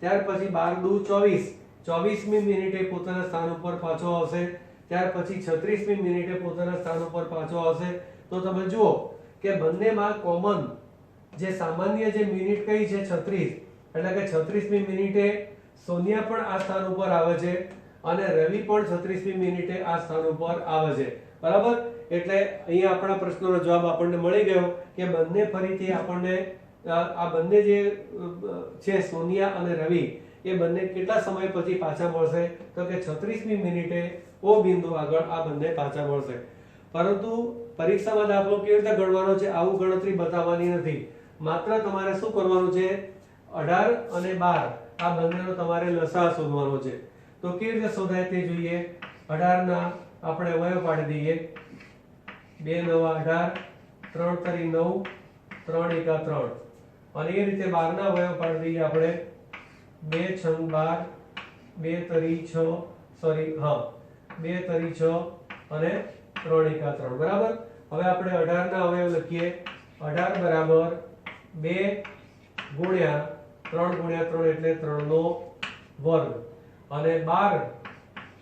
ત્યાર પછી 12 દુ 24, 24મી મિનિટે પોતાના સ્થાન ઉપર પાછો આવશે. ત્યાર પછી 36મી મિનિટે પોતાના સ્થાન ઉપર પાછો આવશે. તો તમે જુઓ કે બંનેમાં કોમન જે સામાન્ય જે મિનિટ કઈ છે 36, એટલે કે 36મી મિનિટે સોનિયા પણ આ સ્થાન ઉપર આવે છે અને રવિ પણ 36મી મિનિટે આ સ્થાન ઉપર આવે છે. બરાબર. એટલે અહીંયા આપણા પ્રશ્નનો જવાબ આપણને મળી ગયો કે બંને ફરીથી આપણને આ બંને જે છે સોનિયા અને રવિ એ બંને કેટલા સમય પછી પાછા મળશે તો કે 36મી મિનિટે O બિંદુ આગળ આ બંને પાછા મળશે. પરંતુ પરીક્ષામાં દાખલો કેવી રીતે ગણવાનો છે આવું ગણતરી બતાવવાની નથી. માત્ર તમારે શું કરવાનું છે, 18 અને 12 આ બંનેનો તમારે લસા શોધવાનો છે. તો કેવી રીતે શોધાય તે જોઈએ. 18 ના આપણે અવયવ પાડી દઈએ. 2 9 18, 3 તરી 9, 3 એકા 3. અને એ રીતે 12 ના અવયવ પાડી દઈએ આપણે. 2 6 12, 2 તરી 6, સોરી હા 2 તરી 6 અને 3 એકા 3. બરાબર. હવે આપણે 18 ના અવયવ લખીએ. 18 બરાબર 2 ગુણ્યા 3 ગુણ્યા 3 એટલે 3 નો વર્ગ અને 12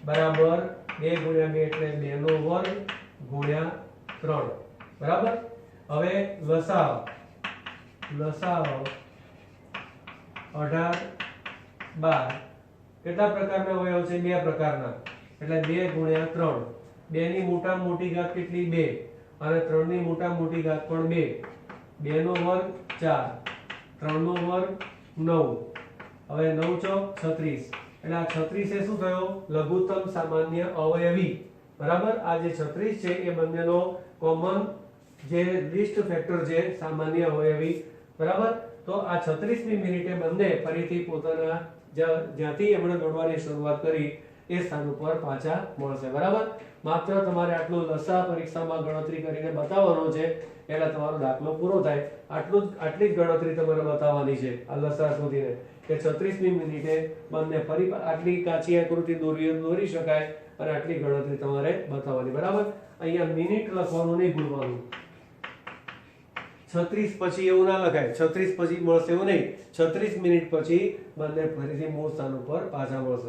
બરાબર 2 ગુણ્યા 2 એટલે 2 નો વર્ગ ગુણ્યા 3. બરાબર. હવે લસાઅ 18 12 કેટલા પ્રકારના અવયવ છે? બે પ્રકારના. એટલે 2 ગુણ્યા 3. 2 ની મોટામાં મોટી ઘાત કેટલી? 2 અને 3 ની મોટામાં મોટી ઘાત પણ 2. 2 નો વર્ગ 4, 3 નો વર્ગ 9. હવે 9 ચોક 36. એટલે આ 36 એ શું થયો? લઘુત્તમ સામાન્ય અવયવી. બરાબર. આ જે 36 છે એ બંનેનો કોમન જે લિસ્ટ ફેક્ટર છે સામાન્ય અવયવી. બરાબર. તો આ 36મી મિનિટે બંને ફરીથી પોતાના જ્યાંથી એમણે ગણવાની શરૂઆત કરી એ સ્થાન ઉપર પાછા મળશે બરાબર માત્ર તમારે આટલું લસા પરીક્ષામાં ગણતરી કરીને બતાવવાનો છે એટલે તમારો દાખલો પૂરો થાય આટલી જ ગણતરી તમારે બતાવવાની છે આ લસા શોધીને કે 36મી મિનિટે બંને ફરી આટલી કાચી આકૃતિ દોરી શકાય અને આટલી ગણતરી તમારે બતાવવાની બરાબર અહીંયા મિનિટ લખવાનું નહીં ભૂલવાનું 36 પછી એવું ના લખાય 36 પછી મળશે એવું નહીં 36 મિનિટ પછી બંને ફરીથી મૂળ સ્થાન ઉપર પાછા મળશે